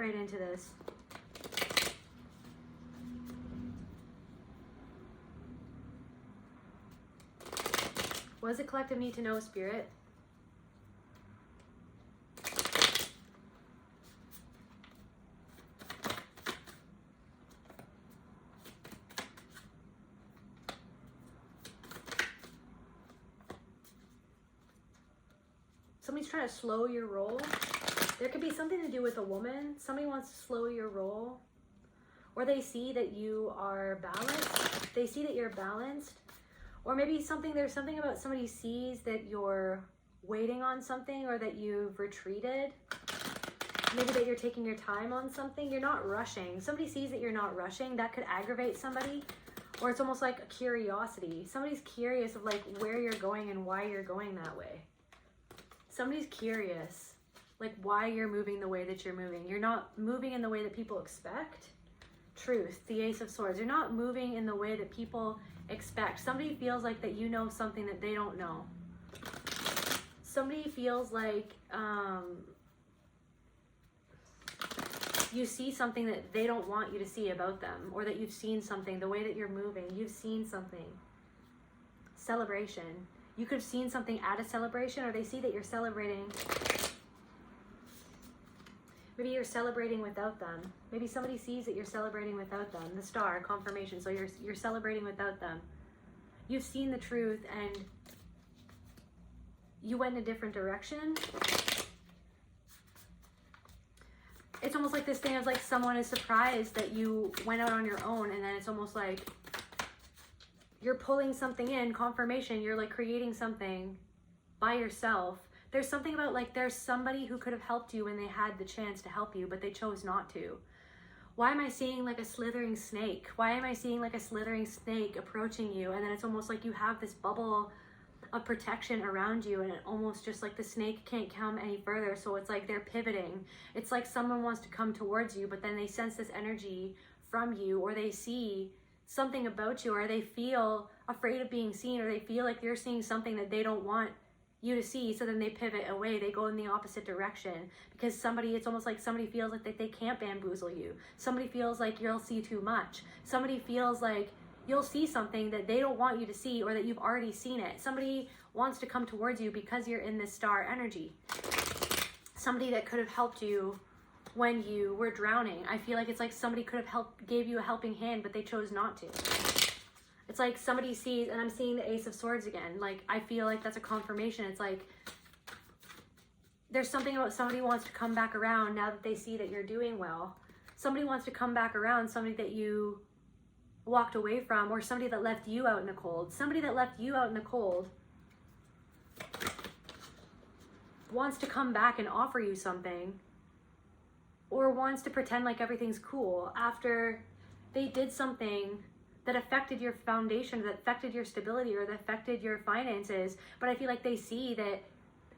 right into this. What does the collective need to know, Spirit? Somebody's trying to slow your roll. There could be something to do with a woman. Somebody wants to slow your roll. Or they see that you are balanced. They see that you're balanced. Or maybe there's something about somebody sees that you're waiting on something, or that you've retreated. Maybe that you're taking your time on something. You're not rushing. Somebody sees that you're not rushing. That could aggravate somebody. Or it's almost like a curiosity. Somebody's curious of like where you're going and why you're going that way. Somebody's curious, like why you're moving the way that you're moving. You're not moving in the way that people expect. Truth, the Ace of Swords. You're not moving in the way that people expect. Somebody feels like that you know something that they don't know. Somebody feels like you see something that they don't want you to see about them, or that you've seen something, the way that you're moving, you've seen something. Celebration. You could have seen something at a celebration, or they see that you're celebrating. Maybe you're celebrating without them. Maybe somebody sees that you're celebrating without them. The Star, confirmation. So you're celebrating without them. You've seen the truth and you went in a different direction. It's almost like this thing of like someone is surprised that you went out on your own, and then it's almost like you're pulling something in, confirmation. You're like creating something by yourself. There's something about like there's somebody who could have helped you when they had the chance to help you, but they chose not to. Why am I seeing like a slithering snake? Why am I seeing like a slithering snake approaching you? And then it's almost like you have this bubble of protection around you, and it almost just like the snake can't come any further. So it's like they're pivoting. It's like someone wants to come towards you, but then they sense this energy from you, or they see something about you, or they feel afraid of being seen, or they feel like you're seeing something that they don't want you to see. So then they pivot away. They go in the opposite direction because it's almost like somebody feels like that they can't bamboozle you. Somebody feels like you'll see too much. Somebody feels like you'll see something that they don't want you to see, or that you've already seen it. Somebody wants to come towards you because you're in this star energy. Somebody that could have helped you when you were drowning. I feel like it's like somebody could have gave you a helping hand, but they chose not to. It's like somebody sees, and I'm seeing the Ace of Swords again. Like, I feel like that's a confirmation. It's like there's something about somebody wants to come back around now that they see that you're doing well. Somebody wants to come back around, somebody that you walked away from, or somebody that left you out in the cold. Somebody that left you out in the cold wants to come back and offer you something, or wants to pretend like everything's cool after they did something that affected your foundation, that affected your stability, or that affected your finances. But I feel like they see that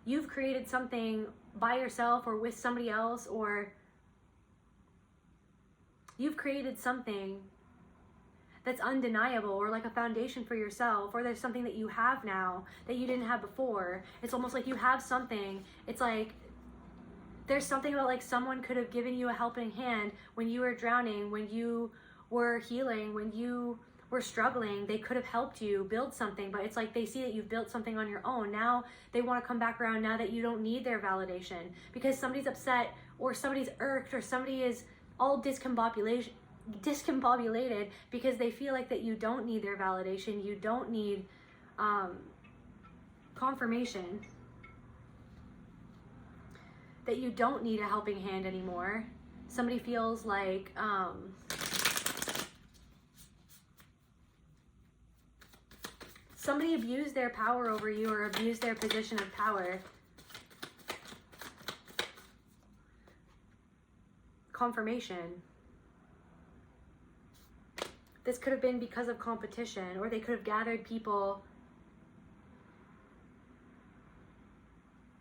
you've created something by yourself or with somebody else, or you've created something that's undeniable, or like a foundation for yourself, or there's something that you have now that you didn't have before. It's almost like you have something. It's like there's something about like someone could have given you a helping hand when you were drowning, when you were healing, when you were struggling. They could have helped you build something, but it's like they see that you've built something on your own. Now they want to come back around now that you don't need their validation, because somebody's upset, or somebody's irked, or somebody is all discombobulated because they feel like that you don't need their validation, you don't need confirmation, that you don't need a helping hand anymore. Somebody feels like somebody abused their power over you, or abused their position of power. Confirmation. This could have been because of competition, or they could have gathered people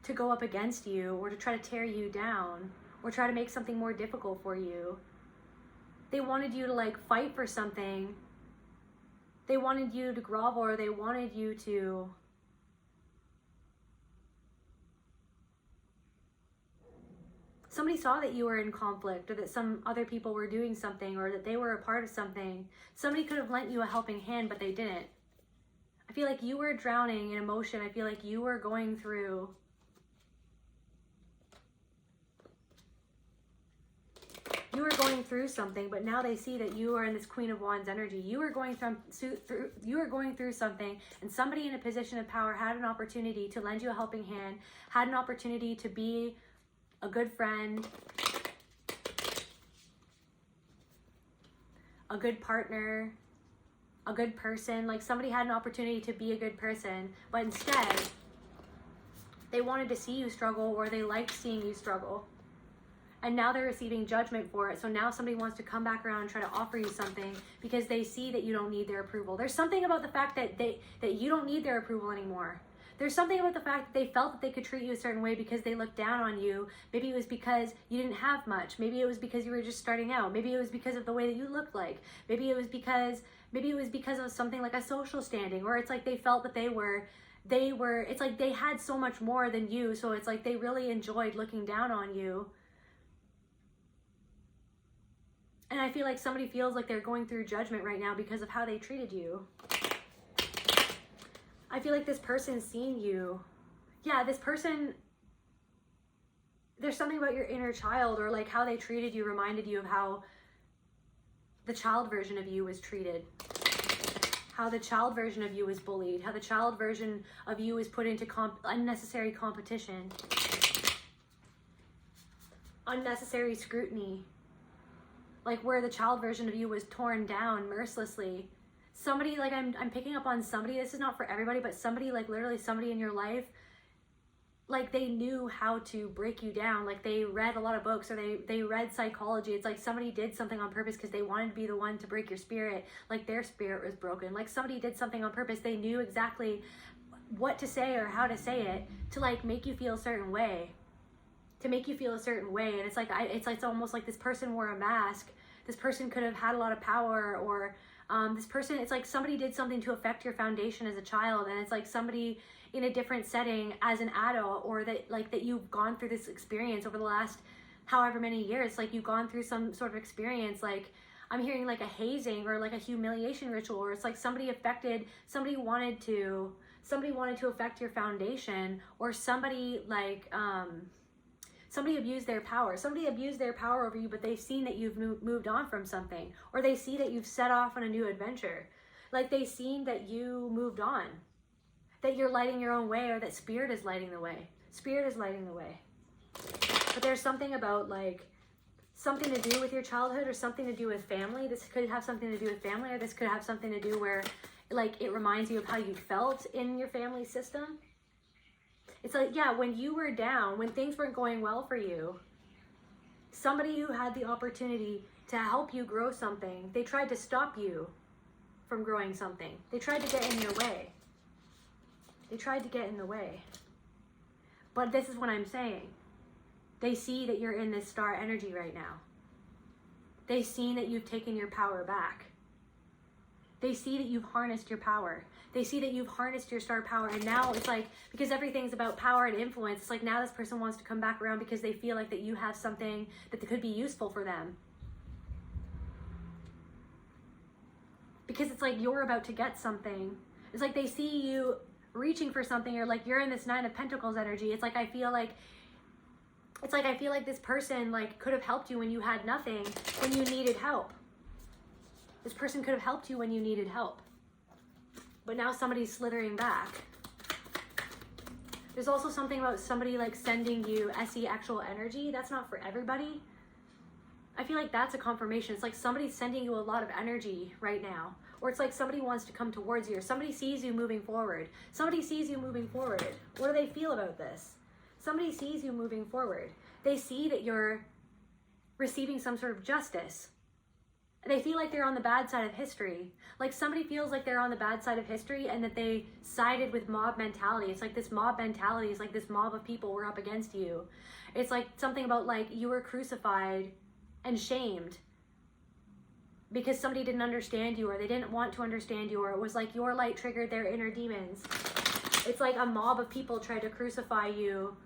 to go up against you, or to try to tear you down, or try to make something more difficult for you. They wanted you to like fight for something. They wanted you to grovel, or they wanted you to somebody saw that you were in conflict, or that some other people were doing something, or that they were a part of something. Somebody could have lent you a helping hand, but they didn't. I feel like you were drowning in emotion. I feel like you were going through something, but now they see that you are in this Queen of Wands energy. You are going through something, and somebody in a position of power had an opportunity to lend you a helping hand, had an opportunity to be a good friend, a good partner, a good person. Like, somebody had an opportunity to be a good person, but instead they wanted to see you struggle, or they liked seeing you struggle. And now they're receiving judgment for it. So now somebody wants to come back around and try to offer you something because they see that you don't need their approval. There's something about the fact that that you don't need their approval anymore. There's something about the fact that they felt that they could treat you a certain way because they looked down on you. Maybe it was because you didn't have much. Maybe it was because you were just starting out. Maybe it was because of the way that you looked like. Maybe it was because of something like a social standing, or it's like they felt that it's like they had so much more than you. So it's like they really enjoyed looking down on you. And I feel like somebody feels like they're going through judgment right now because of how they treated you. I feel like this person's seen you. Yeah, this person, there's something about your inner child, or like how they treated you reminded you of how the child version of you was treated. How the child version of you was bullied. How the child version of you was put into unnecessary competition. Unnecessary scrutiny. Like, where the child version of you was torn down mercilessly. Somebody, like, I'm picking up on somebody, this is not for everybody, but somebody, like, literally somebody in your life, like, they knew how to break you down. Like, they read a lot of books, or they read psychology. It's like somebody did something on purpose because they wanted to be the one to break your spirit. Like, their spirit was broken. Like, somebody did something on purpose. They knew exactly what to say or how to say it to, like, make you feel a certain way. And it's almost like this person wore a mask. This person could have had a lot of power, or this person, it's like somebody did something to affect your foundation as a child, and it's like somebody in a different setting as an adult, or that you've gone through this experience over the last however many years. Like, you've gone through some sort of experience, like I'm hearing like a hazing or like a humiliation ritual, or it's like somebody wanted to affect your foundation, or somebody abused their power. Somebody abused their power over you, but they've seen that you've moved on from something, or they see that you've set off on a new adventure. Like, they've seen that you moved on, that you're lighting your own way, or that spirit is lighting the way. Spirit is lighting the way. But there's something about, like, something to do with your childhood, or something to do with family. This could have something to do with family, or this could have something to do where, like, it reminds you of how you felt in your family system. It's like, yeah, when you were down, when things weren't going well for you, somebody who had the opportunity to help you grow something, they tried to stop you from growing something. They tried to get in your way. But this is what I'm saying. They see that you're in this star energy right now. They've seen that you've taken your power back. They see that you've harnessed your power. They see that you've harnessed your star power, and now it's like, because everything's about power and influence, it's like now this person wants to come back around because they feel like that you have something that could be useful for them. Because it's like you're about to get something. It's like they see you reaching for something, or like you're in this Nine of Pentacles energy. It's like I feel like this person like could have helped you when you had nothing, when you needed help. This person could have helped you when you needed help. But now somebody's slithering back. There's also something about somebody like sending you SE actual energy. That's not for everybody. I feel like that's a confirmation. It's like somebody's sending you a lot of energy right now. Or it's like somebody wants to come towards you, or somebody sees you moving forward. Somebody sees you moving forward. What do they feel about this? Somebody sees you moving forward. They see that you're receiving some sort of justice. They feel like they're on the bad side of history. Like somebody feels like they're on the bad side of history, and that they sided with mob mentality. It's like this mob mentality is like this mob of people were up against you. It's like something about like you were crucified and shamed because somebody didn't understand you, or they didn't want to understand you, or it was like your light triggered their inner demons. It's like a mob of people tried to crucify you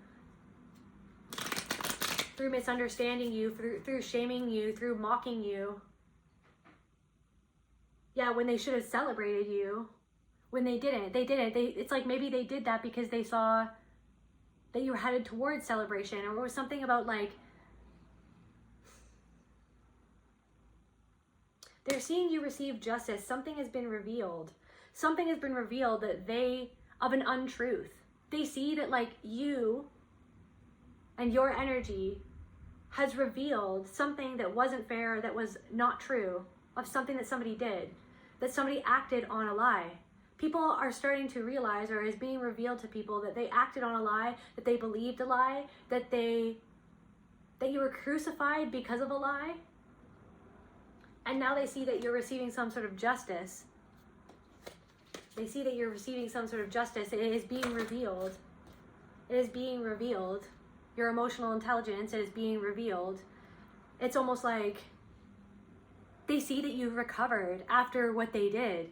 through misunderstanding you, through shaming you, through mocking you. Yeah, when they should have celebrated you, when they didn't. It's like maybe they did that because they saw that you were headed towards celebration, or it was something about like, they're seeing you receive justice. Something has been revealed. Something has been revealed of an untruth. They see that like you and your energy has revealed something that wasn't fair, that was not true, of something that somebody did, that somebody acted on a lie. People are starting to realize, or is being revealed to people, that they acted on a lie, that they believed a lie, that you were crucified because of a lie. And now they see that you're receiving some sort of justice. They see that you're receiving some sort of justice. It is being revealed. It is being revealed. Your emotional intelligence is being revealed. It's almost like they see that you've recovered after what they did.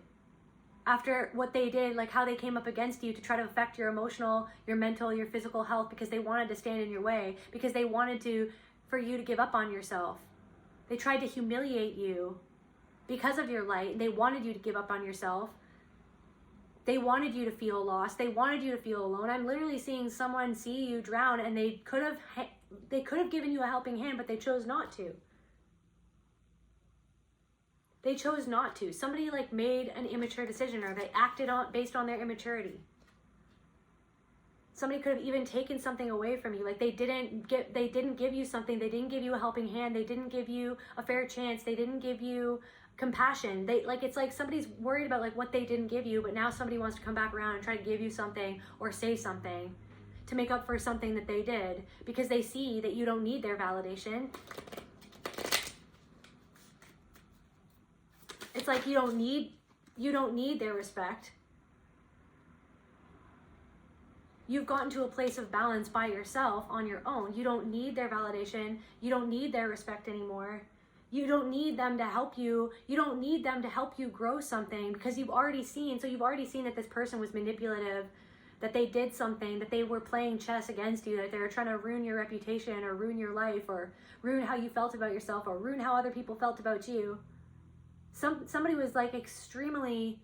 After what they did, like how they came up against you to try to affect your emotional, your mental, your physical health, because they wanted to stand in your way, because they wanted for you to give up on yourself. They tried to humiliate you because of your light. They wanted you to give up on yourself. They wanted you to feel lost. They wanted you to feel alone. I'm literally seeing someone see you drown, and they could have given you a helping hand, but they chose not to. They chose not to. Somebody like made an immature decision, or they acted based on their immaturity. Somebody could have even taken something away from you. Like they didn't give you something. They didn't give you a helping hand. They didn't give you a fair chance. They didn't give you compassion. It's like somebody's worried about like what they didn't give you, but now somebody wants to come back around and try to give you something or say something to make up for something that they did, because they see that you don't need their validation. It's like you don't need their respect. You've gotten to a place of balance by yourself on your own. You don't need their validation. You don't need their respect anymore. You don't need them to help you. You don't need them to help you grow something, because you've already seen that this person was manipulative, that they did something, that they were playing chess against you, that they were trying to ruin your reputation or ruin your life or ruin how you felt about yourself or ruin how other people felt about you. Somebody was like extremely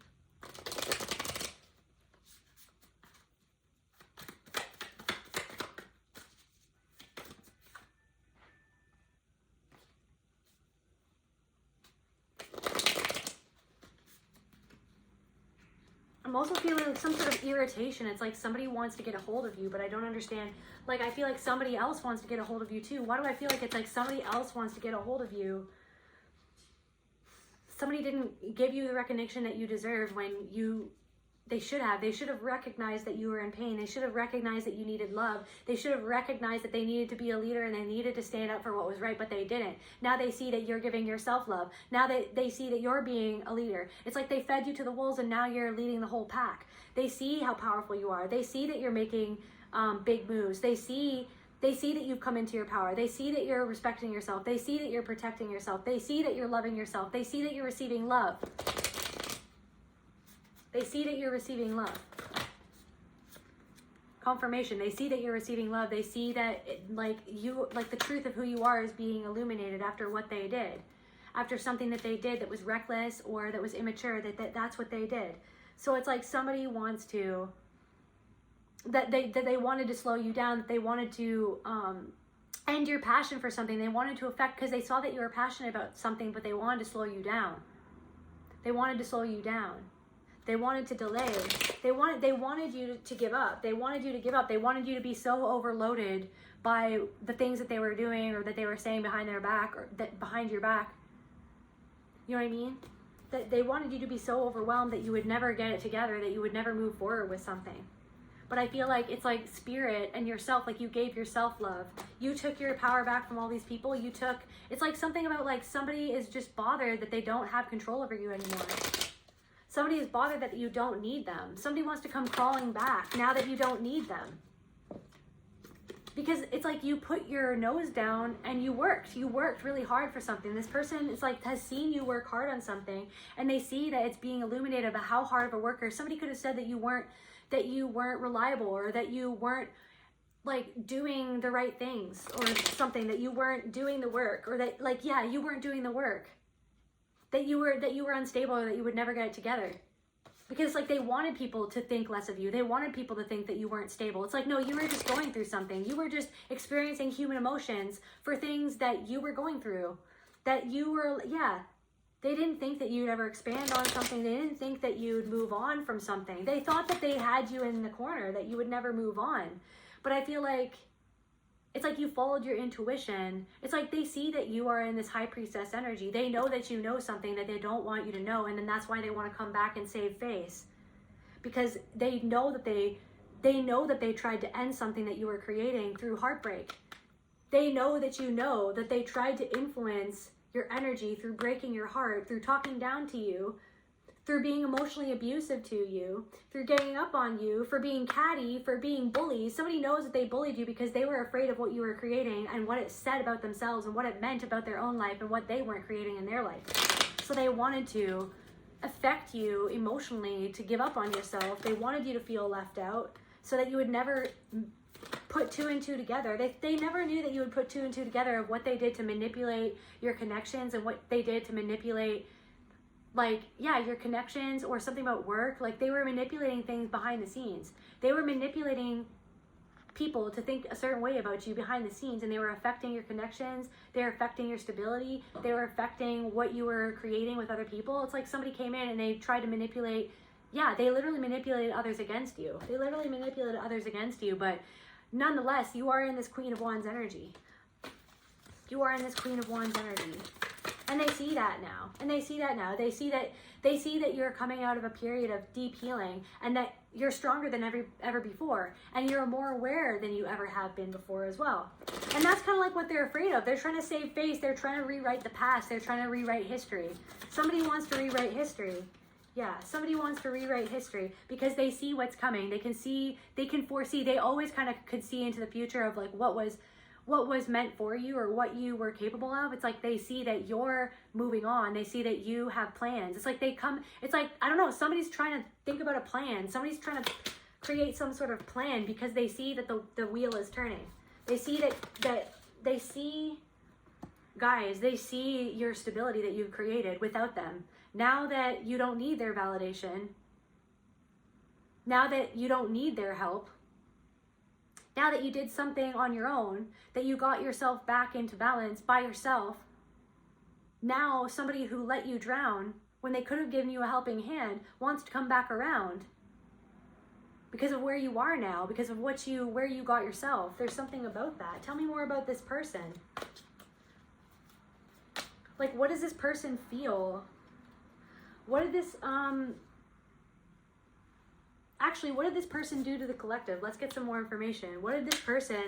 I'm also feeling like some sort of irritation. It's like somebody wants to get a hold of you, but I don't understand. Like I feel like somebody else wants to get a hold of you too. Why do I feel like it's like somebody else wants to get a hold of you? Somebody didn't give you the recognition that you deserved when they should have. They should have recognized that you were in pain. They should have recognized that you needed love. They should have recognized that they needed to be a leader and they needed to stand up for what was right, but they didn't. Now they see that you're giving yourself love. Now they see that you're being a leader. It's like they fed you to the wolves and now you're leading the whole pack. They see how powerful you are. They see that you're making big moves. They see that you've come into your power. They see that you're respecting yourself. They see that you're protecting yourself. They see that you're loving yourself. They see that you're receiving love. They see that you're receiving love. Confirmation. They see that you're receiving love. They see that the truth of who you are is being illuminated after what they did. After something that they did that was reckless or that was immature, that's what they did. So it's like somebody wants to, that they wanted to slow you down, that they wanted to end your passion for something. They wanted to affect, because they saw that you were passionate about something, but they wanted to slow you down. They wanted to slow you down. They wanted to delay. They wanted you to give up. They wanted you to give up. They wanted you to be so overloaded by the things that they were doing or that they were saying behind their back, or that behind your back. You know what I mean? That they wanted you to be so overwhelmed that you would never get it together, that you would never move forward with something. But I feel like it's like spirit and yourself, like you gave yourself love. You took your power back from all these people. It's like something about like somebody is just bothered that they don't have control over you anymore. Somebody is bothered that you don't need them. Somebody wants to come crawling back now that you don't need them. Because it's like you put your nose down and you worked really hard for something. This person is like has seen you work hard on something, and they see that it's being illuminated about how hard of a worker. Somebody could have said that you weren't reliable, or that you weren't like doing the right things or something, that you weren't doing the work, or that like, yeah, you weren't doing the work, that you were unstable, or that you would never get it together. Because like they wanted people to think less of you. They wanted people to think that you weren't stable. It's like, no, you were just going through something. You were just experiencing human emotions for things that you were going through. That you were, yeah. They didn't think that you'd ever expand on something. They didn't think that you'd move on from something. They thought that they had you in the corner, that you would never move on. But I feel like it's like you followed your intuition. It's like they see that you are in this high priestess energy. They know that you know something that they don't want you to know, and then that's why they want to come back and save face. Because they know that they tried to end something that you were creating through heartbreak. They know that they tried to influence your energy through breaking your heart, through talking down to you, through being emotionally abusive to you, through ganging up on you, for being catty, for being bullies. Somebody knows that they bullied you because they were afraid of what you were creating and what it said about themselves and what it meant about their own life and what they weren't creating in their life. So they wanted to affect you emotionally, to give up on yourself. They wanted you to feel left out so that you would never put two and two together. They never knew that you would put two and two together of what they did to manipulate your connections and what they did to manipulate, like, yeah, your connections or something about work. Like, they were manipulating things behind the scenes. They were manipulating people to think a certain way about you behind the scenes, and they were affecting your connections. They were affecting your stability. They were affecting what you were creating with other people. It's like somebody came in and they tried to manipulate. Yeah, they literally manipulated others against you. They literally manipulated others against you, but nonetheless, you are in this Queen of Wands energy. You are in this Queen of Wands energy. And they see that now. And they see that now. They see that you're coming out of a period of deep healing, and that you're stronger than ever before, and you're more aware than you ever have been before as well. And that's kind of like what they're afraid of. They're trying to save face. They're trying to rewrite the past. They're trying to rewrite history. Somebody wants to rewrite history. Yeah, somebody wants to rewrite history because they see what's coming. They can foresee. They always kind of could see into the future of like what was meant for you or what you were capable of. It's like they see that you're moving on. They see that you have plans. It's like it's like, I don't know, somebody's trying to think about a plan. Somebody's trying to create some sort of plan because they see that the wheel is turning. They see that they see, guys, they see your stability that you've created without them. Now that you don't need their validation, now that you don't need their help, now that you did something on your own, that you got yourself back into balance by yourself, now somebody who let you drown when they could have given you a helping hand wants to come back around because of where you are now, because of where you got yourself. There's something about that. Tell me more about this person. Like, what does this person feel? What did this, actually, what did this person do to the collective? Let's get some more information. What did this person,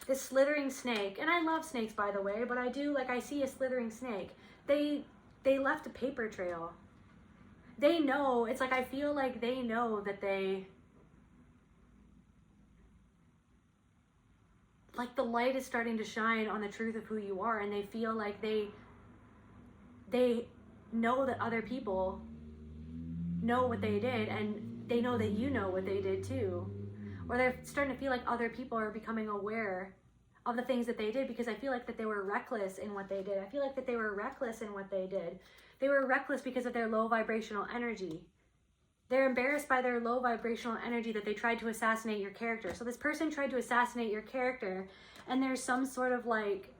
this slithering snake, and I love snakes, by the way, but I see a slithering snake. They left a paper trail. They know, it's like I feel like they know that like the light is starting to shine on the truth of who you are, and they feel like they know that other people know what they did, and they know that you know what they did too. Or they're starting to feel like other people are becoming aware of the things that they did, because I feel like that they were reckless in what they did. I feel like that they were reckless in what they did. They were reckless because of their low vibrational energy. They're embarrassed by their low vibrational energy that they tried to assassinate your character. So this person tried to assassinate your character, and there's some sort of like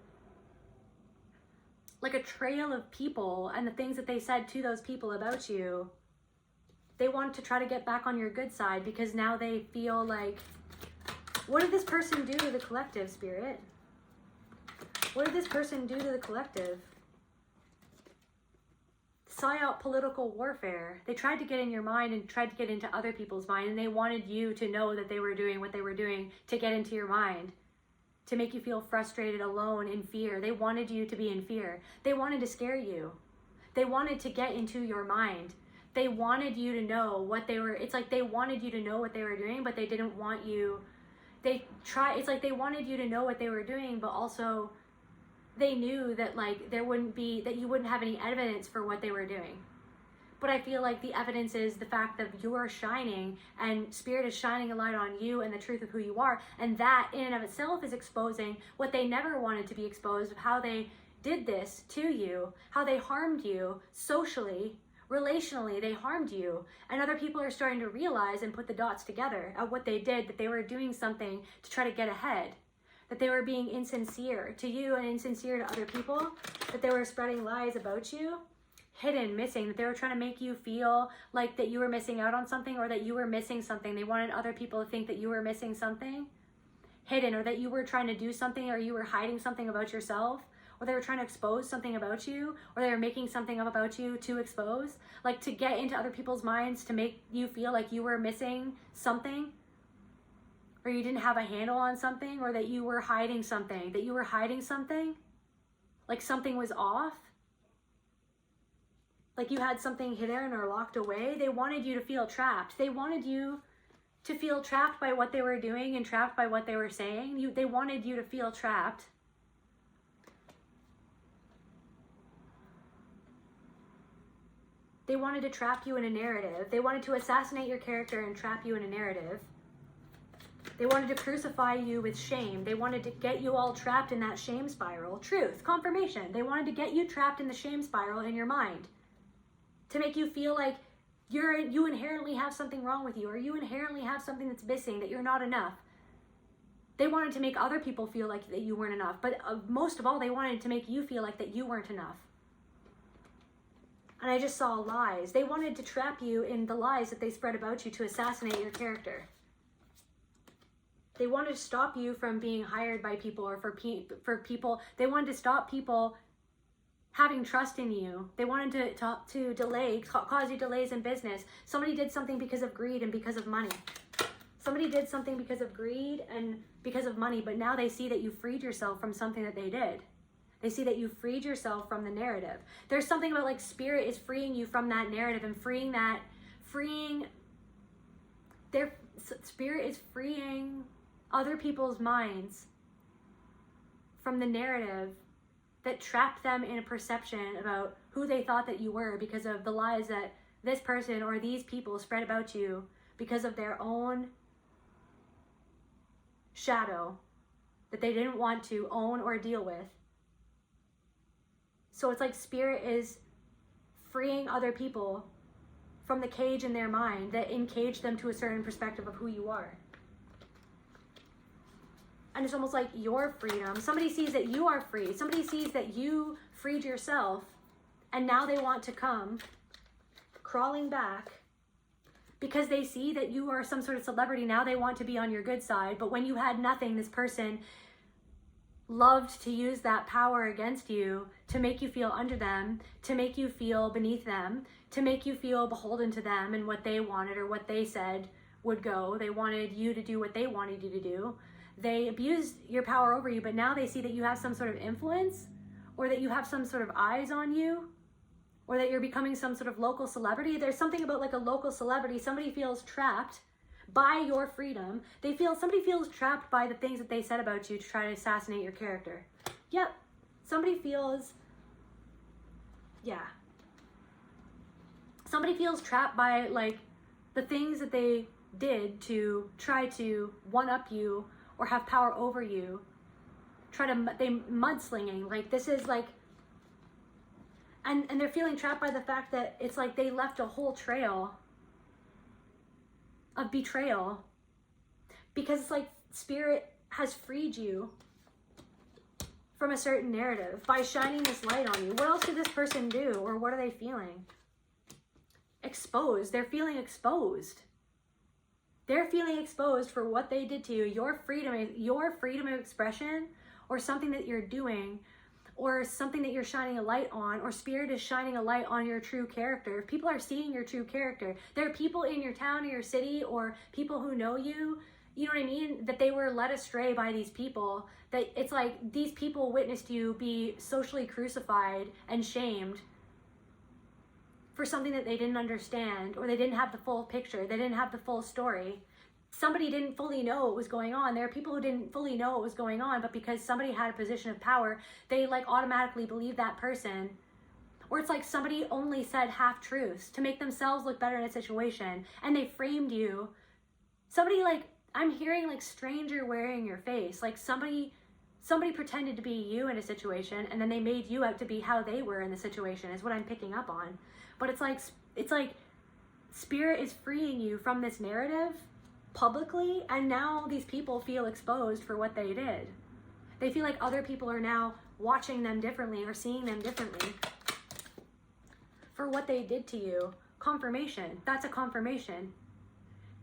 a trail of people and the things that they said to those people about you. They want to try to get back on your good side because now they feel like, what did this person do to the collective, Spirit? What did this person do to the collective? Psyop political warfare. They tried to get in your mind and tried to get into other people's mind, and they wanted you to know that they were doing what they were doing to get into your mind, to make you feel frustrated, alone, in fear. They wanted you to be in fear. They wanted to scare you. They wanted to get into your mind. They wanted you to know what they were, it's like they wanted you to know what they were doing, but they didn't want you, it's like they wanted you to know what they were doing, but also they knew that like that you wouldn't have any evidence for what they were doing. But I feel like the evidence is the fact that you're shining and spirit is shining a light on you and the truth of who you are. And that in and of itself is exposing what they never wanted to be exposed of, how they did this to you, how they harmed you socially, relationally, they harmed you. And other people are starting to realize and put the dots together of what they did, that they were doing something to try to get ahead, that they were being insincere to you and insincere to other people, that they were spreading lies about you, hidden, missing, that they were trying to make you feel like that you were missing out on something, or that you were missing something. They wanted other people to think that you were missing something hidden, or that you were trying to do something, or you were hiding something about yourself, or they were trying to expose something about you, or they were making something up about you to expose, like to get into other people's minds, to make you feel like you were missing something, or you didn't have a handle on something, or that you were hiding something, like something was off, like you had something hidden or locked away. They wanted you to feel trapped. They wanted you to feel trapped by what they were doing and trapped by what they were saying. They wanted you to feel trapped. They wanted to trap you in a narrative. They wanted to assassinate your character and trap you in a narrative. They wanted to crucify you with shame. They wanted to get you all trapped in that shame spiral. Truth, confirmation. They wanted to get you trapped in the shame spiral in your mind, to make you feel like you inherently have something wrong with you, or you inherently have something that's missing, that you're not enough. They wanted to make other people feel like that you weren't enough, but most of all, they wanted to make you feel like that you weren't enough. And I just saw lies. They wanted to trap you in the lies that they spread about you to assassinate your character. They wanted to stop you from being hired by people, or for people. They wanted to stop people having trust in you. They wanted to delay, cause you delays in business. Somebody did something because of greed and because of money. Somebody did something because of greed and because of money, but now they see that you freed yourself from something that they did. They see that you freed yourself from the narrative. There's something about like spirit is freeing you from that narrative and spirit is freeing other people's minds from the narrative that trapped them in a perception about who they thought that you were, because of the lies that this person or these people spread about you because of their own shadow that they didn't want to own or deal with. So it's like spirit is freeing other people from the cage in their mind that encaged them to a certain perspective of who you are. And it's almost like your freedom. Somebody sees that you are free. Somebody sees that you freed yourself, and now they want to come crawling back because they see that you are some sort of celebrity. Now they want to be on your good side. But when you had nothing, this person loved to use that power against you to make you feel under them, to make you feel beneath them, to make you feel beholden to them and what they wanted or what they said would go. They wanted you to do what they wanted you to do. They abused your power over you, but now they see that you have some sort of influence, or that you have some sort of eyes on you, or that you're becoming some sort of local celebrity. There's something about like a local celebrity. Somebody feels trapped by your freedom. Somebody feels trapped by the things that they said about you to try to assassinate your character. Yep. Somebody feels trapped by like the things that they did to try to one-up you or have power over you. They mudslinging. Like this is like, and they're feeling trapped by the fact that it's like they left a whole trail of betrayal, because it's like spirit has freed you from a certain narrative by shining this light on you. What else did this person do, or what are they feeling? Exposed. They're feeling exposed. They're feeling exposed for what they did to you. Your freedom of expression, or something that you're doing, or something that you're shining a light on, or spirit is shining a light on your true character. If people are seeing your true character, there are people in your town or your city, or people who know you, you know what I mean, that they were led astray by these people, that it's like these people witnessed you be socially crucified and shamed for something that they didn't understand, or they didn't have the full picture, they didn't have the full story. Somebody didn't fully know what was going on. There are people who didn't fully know what was going on, but because somebody had a position of power, they like automatically believe that person, Or it's like somebody only said half truths to make themselves look better in a situation, and they framed you. Somebody, like, I'm hearing like stranger wearing your face. Like somebody pretended to be you in a situation, and then they made you out to be how they were in the situation, is what I'm picking up on. But it's like spirit is freeing you from this narrative publicly, and now these people feel exposed for what they did. They feel like other people are now watching them differently or seeing them differently for what they did to you. Confirmation. That's a confirmation.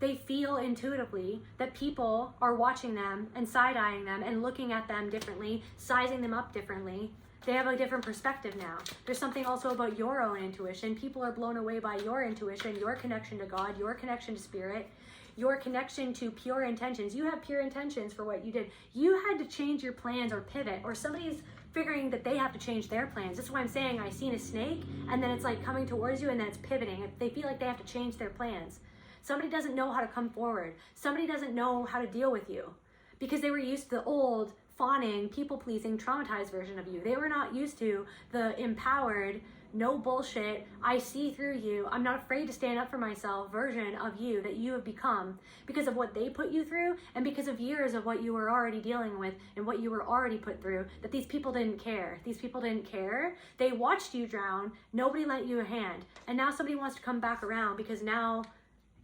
They feel intuitively that people are watching them and side-eyeing them and looking at them differently, sizing them up differently. They have a different perspective now. There's something also about your own intuition. People are blown away by your intuition, your connection to God, your connection to spirit, your connection to pure intentions. You have pure intentions for what you did. You had to change your plans or pivot, or somebody's figuring that they have to change their plans. This is why I'm saying I seen a snake, and then it's like coming towards you, and then it's pivoting. They feel like they have to change their plans. Somebody doesn't know how to come forward. Somebody doesn't know how to deal with you because they were used to the old, fawning, people-pleasing, traumatized version of you. They were not used to the empowered, no bullshit, I see through you, I'm not afraid to stand up for myself version of you that you have become because of what they put you through and because of years of what you were already dealing with and what you were already put through, that these people didn't care. These people didn't care. They watched you drown. Nobody lent you a hand. And now somebody wants to come back around because now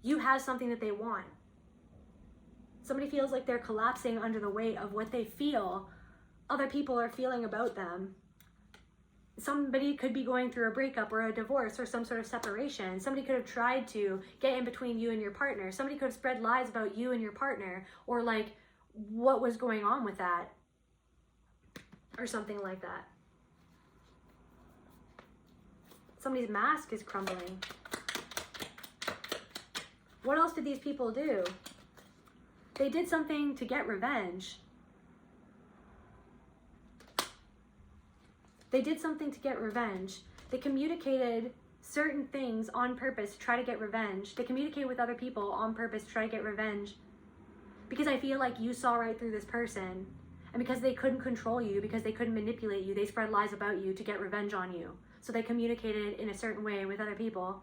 you have something that they want. Somebody feels like they're collapsing under the weight of what they feel other people are feeling about them. Somebody could be going through a breakup or a divorce or some sort of separation. Somebody could have tried to get in between you and your partner. Somebody could have spread lies about you and your partner, or like what was going on with that, or something like that. Somebody's mask is crumbling. What else did these people do? They did something to get revenge. They did something to get revenge. They communicated certain things on purpose to try to get revenge. They communicate with other people on purpose to try to get revenge. Because I feel like you saw right through this person. And because they couldn't control you, because they couldn't manipulate you, they spread lies about you to get revenge on you. So they communicated in a certain way with other people.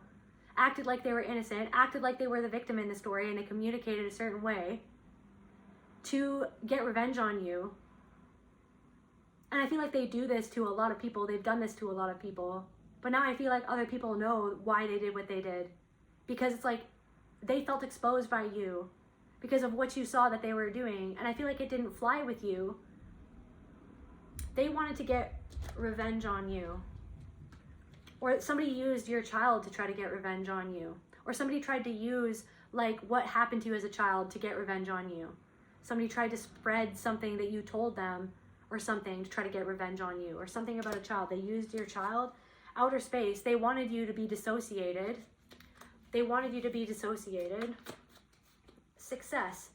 Acted like they were innocent, acted like they were the victim in the story, and they communicated a certain way to get revenge on you. And I feel like they do this to a lot of people. They've done this to a lot of people. But now I feel like other people know why they did what they did. Because it's like they felt exposed by you because of what you saw that they were doing. And I feel like it didn't fly with you. They wanted to get revenge on you. Or somebody used your child to try to get revenge on you. Or somebody tried to use like what happened to you as a child to get revenge on you. Somebody tried to spread something that you told them or something to try to get revenge on you, or something about a child. They used your child. Outer space, they wanted you to be dissociated. They wanted you to be dissociated. Success.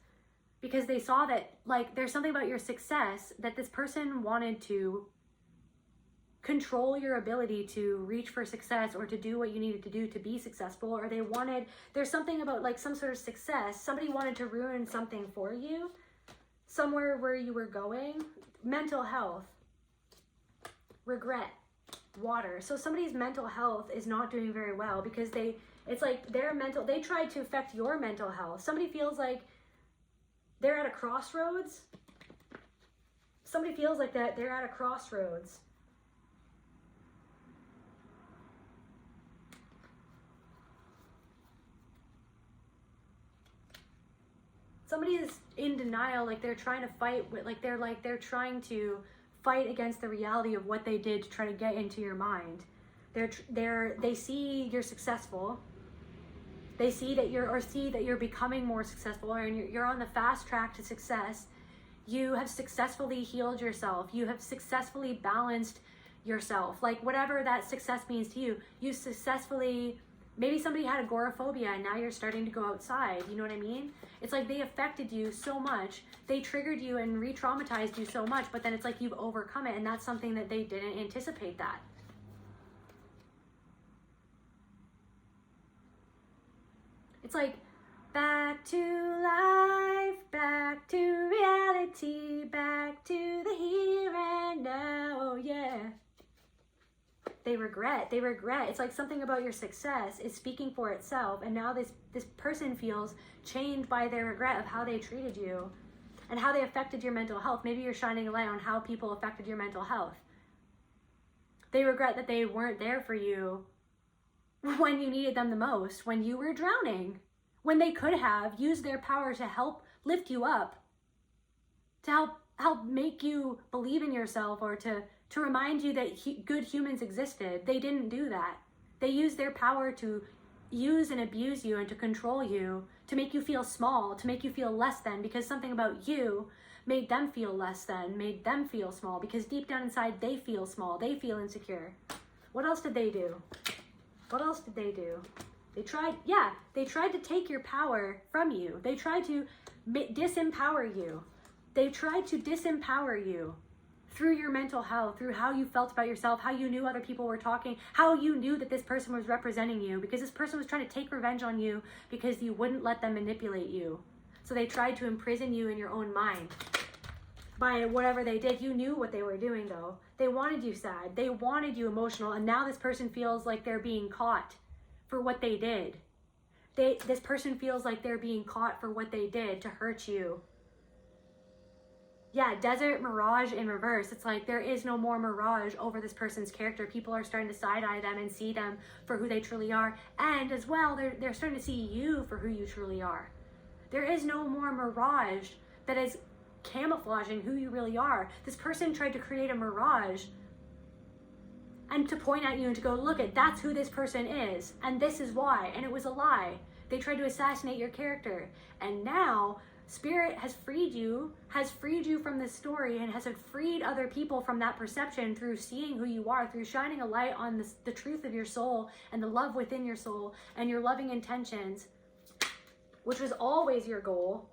Because they saw that, like, there's something about your success that this person wanted to control your ability to reach for success or to do what you needed to do to be successful, or they wanted, there's something about like some sort of success. Somebody wanted to ruin something for you, somewhere where you were going. Mental health, regret, water. So somebody's mental health is not doing very well because it's like they tried to affect your mental health. Somebody feels like they're at a crossroads. Somebody feels like that they're at a crossroads. Somebody is in denial, like they're trying to fight with, they're trying to fight against the reality of what they did to try to get into your mind. They see you're successful. They see that you're becoming more successful, and you're on the fast track to success. You have successfully healed yourself. You have successfully balanced yourself. Like whatever that success means to you, you successfully. Maybe somebody had agoraphobia and now you're starting to go outside. You know what I mean? It's like they affected you so much. They triggered you and re-traumatized you so much, but then it's like you've overcome it, and that's something that they didn't anticipate that. It's like back to life, back to reality, back to the here and now, yeah. They regret. It's like something about your success is speaking for itself. And now this person feels chained by their regret of how they treated you and how they affected your mental health. Maybe you're shining a light on how people affected your mental health. They regret that they weren't there for you when you needed them the most, when you were drowning, when they could have used their power to help lift you up, to help make you believe in yourself, or to remind you that good humans existed. They didn't do that. They used their power to use and abuse you and to control you, to make you feel small, to make you feel less than, because something about you made them feel less than, made them feel small, because deep down inside they feel small, they feel insecure. What else did they do? What else did they do? They tried to take your power from you. They tried to disempower you. They tried to disempower you through your mental health, through how you felt about yourself, how you knew other people were talking, how you knew that this person was representing you, because this person was trying to take revenge on you because you wouldn't let them manipulate you. So they tried to imprison you in your own mind by whatever they did. You knew what they were doing though. They wanted you sad. They wanted you emotional. And now this person feels like they're being caught for what they did. This person feels like they're being caught for what they did to hurt you. Yeah, desert mirage in reverse. It's like there is no more mirage over this person's character. People are starting to side-eye them and see them for who they truly are. And as well, they're starting to see you for who you truly are. There is no more mirage that is camouflaging who you really are. This person tried to create a mirage and to point at you and to go, look at, that's who this person is. And this is why. And it was a lie. They tried to assassinate your character. And now Spirit has freed you from this story, and has freed other people from that perception through seeing who you are, through shining a light on the truth of your soul and the love within your soul and your loving intentions, which was always your goal.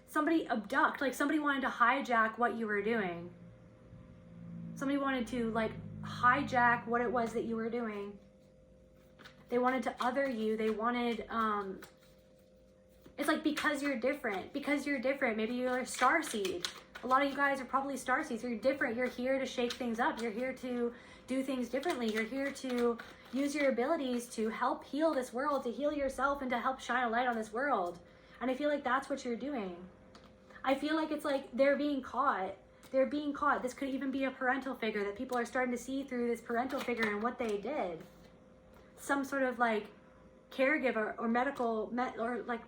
Somebody somebody wanted to hijack what you were doing. Somebody wanted to hijack what it was that you were doing. They wanted to other you. They wanted, it's like because you're different. Maybe you're a starseed. A lot of you guys are probably starseeds. You're different. You're here to shake things up. You're here to do things differently. You're here to use your abilities to help heal this world, to heal yourself, and to help shine a light on this world. And I feel like that's what you're doing. I feel like it's like they're being caught. They're being caught. This could even be a parental figure, that people are starting to see through this parental figure and what they did. Some sort of caregiver or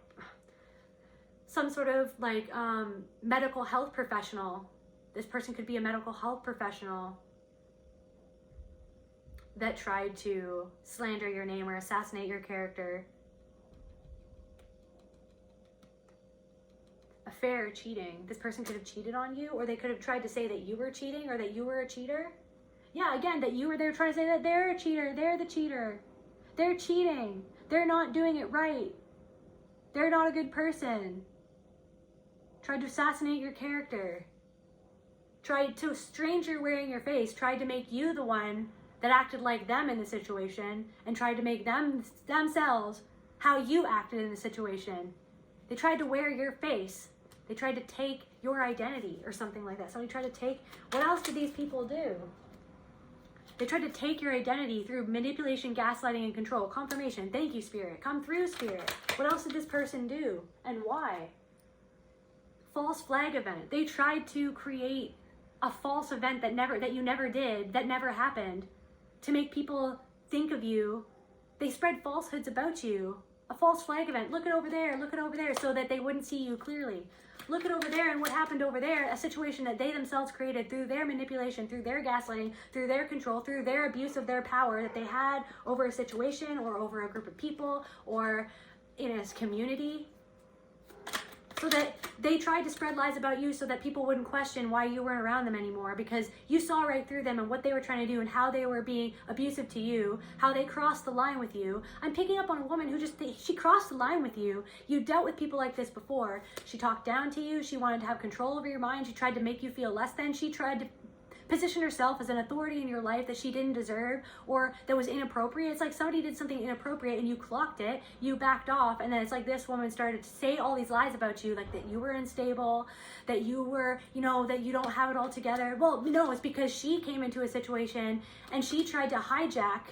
some sort of medical health professional. This person could be a medical health professional that tried to slander your name or assassinate your character. Affair, cheating. This person could have cheated on you, or they could have tried to say that you were cheating or that you were a cheater. Yeah, again, that you were there trying to say that they're a cheater, they're the cheater. They're cheating. They're not doing it right. They're not a good person. Tried to assassinate your character. Tried to stranger wearing your face. Tried to make you the one that acted like them in the situation, and tried to make themselves how you acted in the situation. They tried to wear your face. They tried to take your identity or something like that. Somebody tried to take, what else did these people do? They tried to take your identity through manipulation, gaslighting, and control. Confirmation. Thank you, Spirit. Come through, Spirit. What else did this person do? And why? False flag event. They tried to create a false event that you never did, that never happened, to make people think of you. They spread falsehoods about you. A false flag event. Look it over there, so that they wouldn't see you clearly. Look it over there, and what happened over there, a situation that they themselves created through their manipulation, through their gaslighting, through their control, through their abuse of their power that they had over a situation or over a group of people or in a community. So that they tried to spread lies about you so that people wouldn't question why you weren't around them anymore, because you saw right through them and what they were trying to do and how they were being abusive to you, how they crossed the line with you. I'm picking up on a woman who she crossed the line with you. You dealt with people like this before. She talked down to you. She wanted to have control over your mind. She tried to make you feel less than. She tried to position herself as an authority in your life that she didn't deserve or that was inappropriate. It's like somebody did something inappropriate and you clocked it, you backed off, and then it's like this woman started to say all these lies about you, like that you were unstable, that you were, that you don't have it all together. Well, no, it's because she came into a situation and she tried to hijack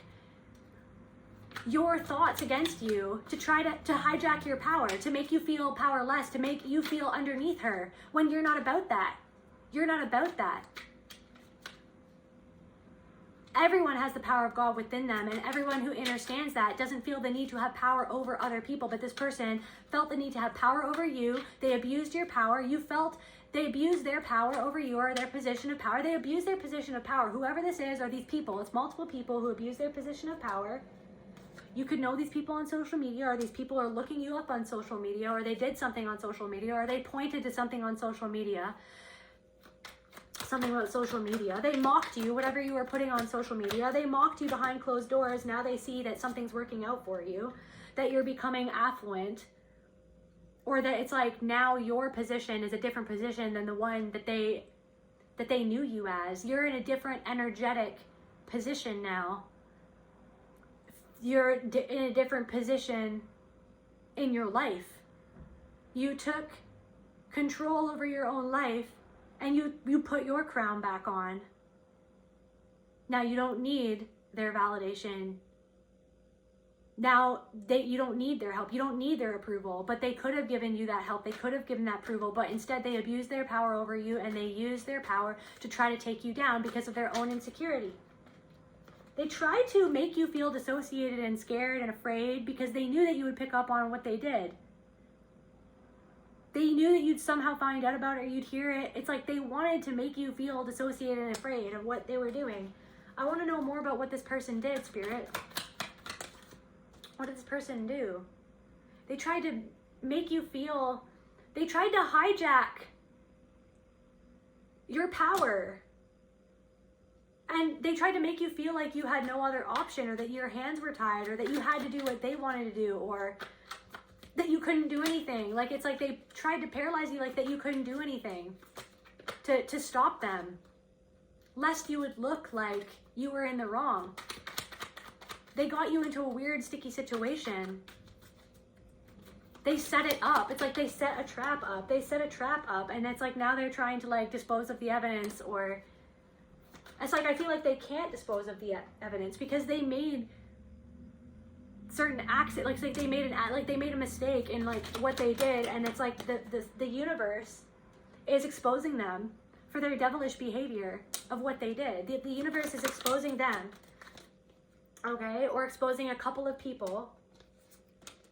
your thoughts against you, to try to hijack your power, to make you feel powerless, to make you feel underneath her, when you're not about that. You're not about that. Everyone has the power of God within them, and everyone who understands that doesn't feel the need to have power over other people. But this person felt the need to have power over you. They abused your power. You felt they abused their power over you, or their position of power. They abused their position of power. Whoever this is, or these people, it's multiple people who abuse their position of power. You could know these people on social media, or these people are looking you up on social media, or they did something on social media, or they pointed to something on social media. Something about social media. They mocked you, whatever you were putting on social media. They mocked you behind closed doors. Now they see that something's working out for you, that you're becoming affluent, or that it's like now your position is a different position than the one that they knew you as. You're in a different energetic position now. You're in a different position in your life. You took control over your own life, and you put your crown back on. Now you don't need their validation. Now you don't need their help. You don't need their approval, but they could have given you that help. They could have given that approval, but instead they abused their power over you, and they used their power to try to take you down because of their own insecurity. They tried to make you feel dissociated and scared and afraid because they knew that you would pick up on what they did. They knew that you'd somehow find out about it, or you'd hear it. It's like they wanted to make you feel dissociated and afraid of what they were doing. I want to know more about what this person did, Spirit. What did this person do? They tried to make you feel, they tried to hijack your power. And they tried to make you feel like you had no other option, or that your hands were tied, or that you had to do what they wanted to do, or that you couldn't do anything. Like, it's like they tried to paralyze you, like that you couldn't do anything to stop them, lest you would look like you were in the wrong. They got you into a weird, sticky situation. They set it up. It's like they set a trap up. They set a trap up, and it's like now they're trying to like dispose of the evidence, or it's like I feel like they can't dispose of the evidence because they made certain acts, like they made they made a mistake in like what they did, and it's like the universe is exposing them for their devilish behavior of what they did. The universe is exposing them, okay, or exposing a couple of people.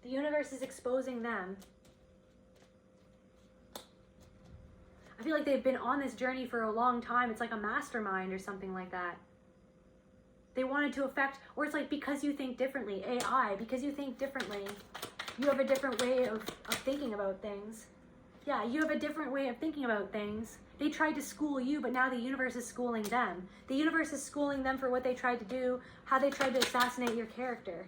The universe is exposing them. I feel like they've been on this journey for a long time. It's like a mastermind or something like that. They wanted to affect, or it's like because you think differently, AI, because you think differently, you have a different way of thinking about things. Yeah, you have a different way of thinking about things. They tried to school you, but now the universe is schooling them. The universe is schooling them for what they tried to do, how they tried to assassinate your character.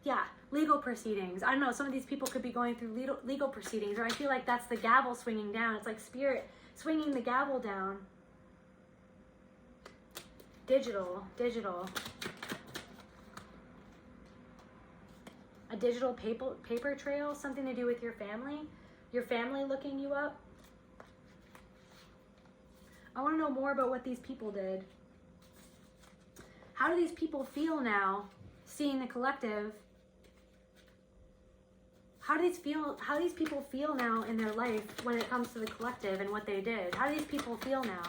Yeah, legal proceedings. I don't know, some of these people could be going through legal proceedings, or I feel like that's the gavel swinging down. It's like spirit swinging the gavel down. Digital. A digital paper trail, something to do with your family looking you up. I want to know more about what these people did. How do these people feel now, seeing the collective? How do these people feel now in their life when it comes to the collective and what they did? How do these people feel now?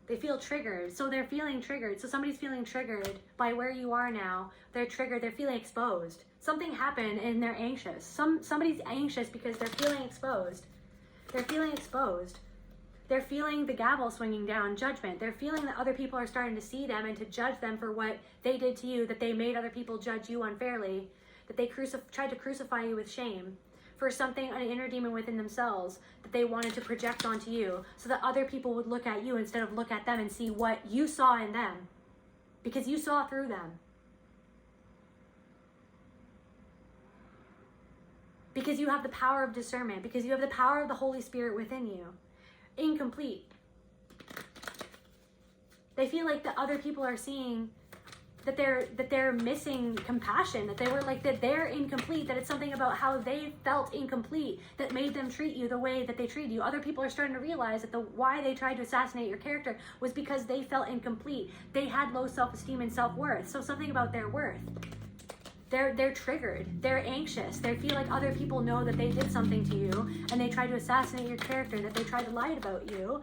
They feel triggered. So they're feeling triggered. So somebody's feeling triggered by where you are now. They're triggered. They're feeling exposed. Something happened and they're anxious. Somebody's anxious because they're feeling exposed. They're feeling exposed. They're feeling the gavel swinging down, judgment. They're feeling that other people are starting to see them and to judge them for what they did to you, that they made other people judge you unfairly, that they tried to crucify you with shame for something, an inner demon within themselves that they wanted to project onto you, so that other people would look at you instead of look at them and see what you saw in them, because you saw through them. Because you have the power of discernment, because you have the power of the Holy Spirit within you. Incomplete. They feel like the other people are seeing that they're missing compassion, that they're incomplete, that it's something about how they felt incomplete that made them treat you the way that they treated you. Other people are starting to realize that why they tried to assassinate your character was because they felt incomplete. They had low self-esteem and self-worth. So something about their worth. They're triggered. They're anxious. They feel like other people know that they did something to you, and they tried to assassinate your character, that they tried to lie about you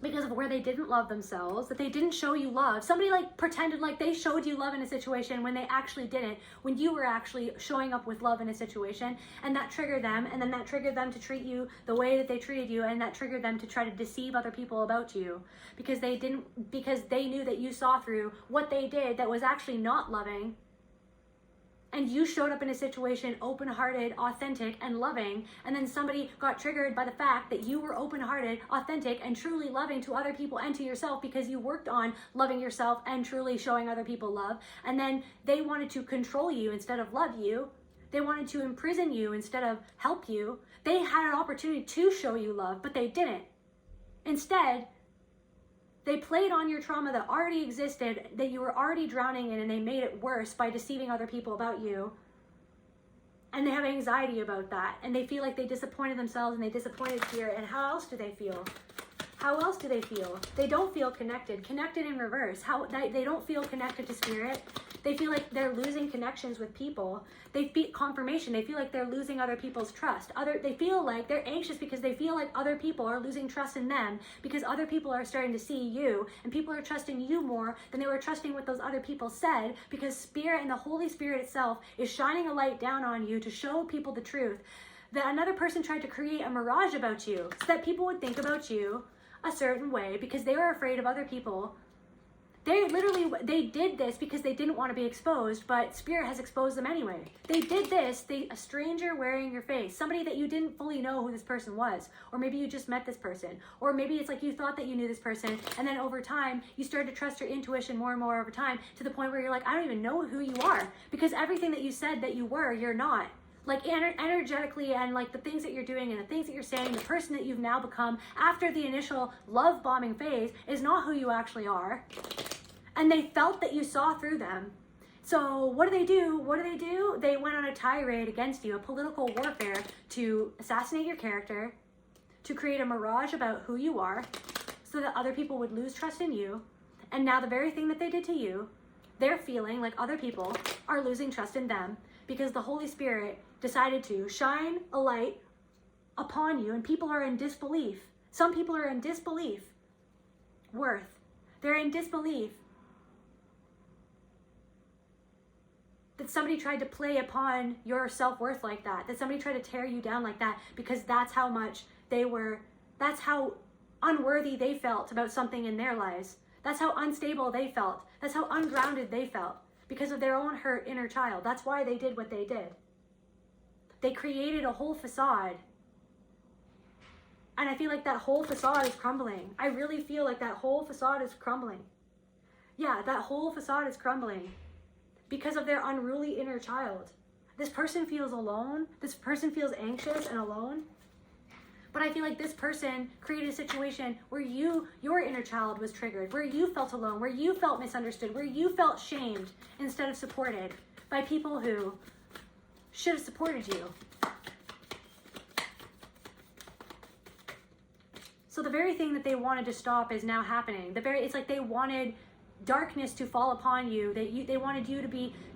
because of where they didn't love themselves, that they didn't show you love. Somebody like pretended like they showed you love in a situation when they actually didn't, when you were actually showing up with love in a situation, and that triggered them, and then that triggered them to treat you the way that they treated you, and that triggered them to try to deceive other people about you because they knew that you saw through what they did that was actually not loving. And you showed up in a situation open-hearted, authentic, and loving, and then somebody got triggered by the fact that you were open-hearted, authentic, and truly loving to other people and to yourself because you worked on loving yourself and truly showing other people love. And then they wanted to control you instead of love you. They wanted to imprison you instead of help you. They had an opportunity to show you love, but they didn't. Instead, they played on your trauma that already existed, that you were already drowning in, and they made it worse by deceiving other people about you. And they have anxiety about that, and they feel like they disappointed themselves and they disappointed Spirit. And how else do they feel? How else do they feel? They don't feel connected. Connected in reverse. They don't feel connected to Spirit. They feel like they're losing connections with people. They feel confirmation. They feel like they're losing other people's trust. They feel like they're anxious because they feel like other people are losing trust in them because other people are starting to see you, and people are trusting you more than they were trusting what those other people said, because Spirit and the Holy Spirit itself is shining a light down on you to show people the truth. That another person tried to create a mirage about you so that people would think about you a certain way because they were afraid of other people. They did this because they didn't want to be exposed, but Spirit has exposed them anyway. They did this, a stranger wearing your face, somebody that you didn't fully know who this person was, or maybe you just met this person, or maybe it's like you thought that you knew this person, and then over time, you started to trust your intuition more and more over time, to the point where you're like, I don't even know who you are, because everything that you said that you were, you're not. Like energetically, and like the things that you're doing and the things that you're saying, the person that you've now become after the initial love bombing phase is not who you actually are. And they felt that you saw through them. So what do? They went on a tirade against you, a political warfare to assassinate your character, to create a mirage about who you are, so that other people would lose trust in you. And now the very thing that they did to you, they're feeling like other people are losing trust in them because the Holy Spirit decided to shine a light upon you, and people are in disbelief. Some people are in disbelief. They're in disbelief that somebody tried to play upon your self-worth like that somebody tried to tear you down like that, because that's how much that's how unworthy they felt about something in their lives. That's how unstable they felt. That's how ungrounded they felt because of their own hurt inner child. That's why they did what they did. They created a whole facade. And I feel like that whole facade is crumbling. I really feel like that whole facade is crumbling. Yeah, that whole facade is crumbling because of their unruly inner child. This person feels alone. This person feels anxious and alone. But I feel like this person created a situation where your inner child was triggered, where you felt alone, where you felt misunderstood, where you felt shamed instead of supported by people who should have supported you. So the very thing that they wanted to stop is now happening. It's like they wanted darkness to fall upon you. They wanted you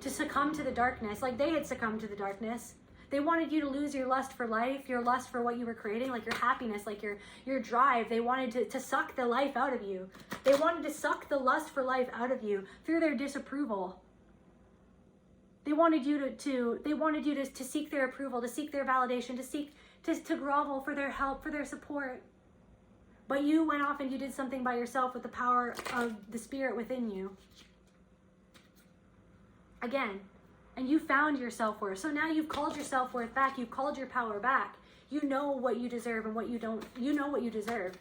to succumb to the darkness, like they had succumbed to the darkness. They wanted you to lose your lust for life, your lust for what you were creating, like your happiness, like your drive. They wanted to suck the life out of you. They wanted to suck the lust for life out of you through their disapproval. They wanted you to seek their approval, to seek their validation, to grovel for their help, for their support. But you went off and you did something by yourself with the power of the Spirit within you. Again. And you found your self-worth. So now you've called your self-worth back. You've called your power back. You know what you deserve and what you don't. You know what you deserve.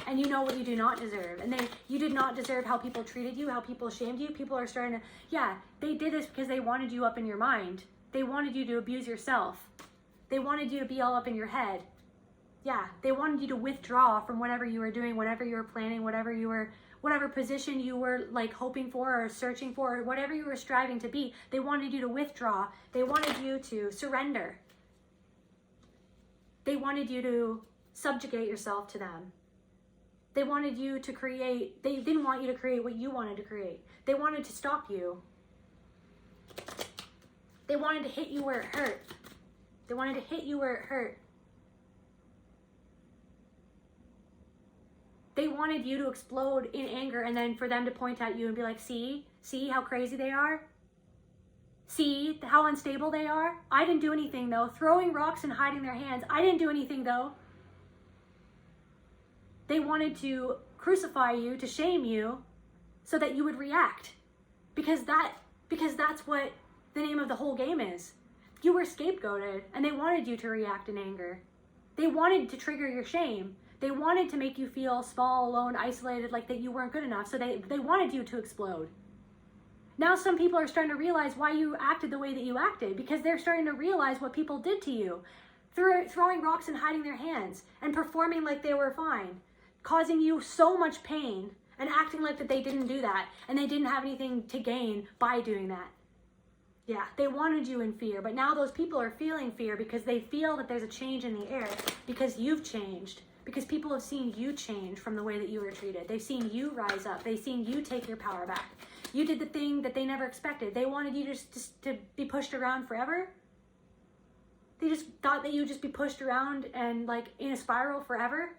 And you know what you do not deserve. And you did not deserve how people treated you, how people shamed you. People are starting to, they did this because they wanted you up in your mind. They wanted you to abuse yourself. They wanted you to be all up in your head. Yeah, they wanted you to withdraw from whatever you were doing, whatever you were planning, whatever position you were like hoping for or searching for, or whatever you were striving to be. They wanted you to withdraw. They wanted you to surrender. They wanted you to subjugate yourself to them. They wanted you to create, they didn't want you to create what you wanted to create. They wanted to stop you. They wanted to hit you where it hurt. They wanted to hit you where it hurt. They wanted you to explode in anger and then for them to point at you and be like, see how crazy they are? See how unstable they are? I didn't do anything though. Throwing rocks and hiding their hands. I didn't do anything though. They wanted to crucify you, to shame you, so that you would react. Because that's what the name of the whole game is. You were scapegoated and they wanted you to react in anger. They wanted to trigger your shame. They wanted to make you feel small, alone, isolated, like that you weren't good enough. So they wanted you to explode. Now some people are starting to realize why you acted the way that you acted, because they're starting to realize what people did to you. Throwing rocks and hiding their hands and performing like they were fine, causing you so much pain and acting like that they didn't do that and they didn't have anything to gain by doing that. Yeah, they wanted you in fear, but now those people are feeling fear because they feel that there's a change in the air because you've changed. Because people have seen you change from the way that you were treated. They've seen you rise up. They've seen you take your power back. You did the thing that they never expected. They wanted you just to be pushed around forever. They just thought that you would just be pushed around and like in a spiral forever.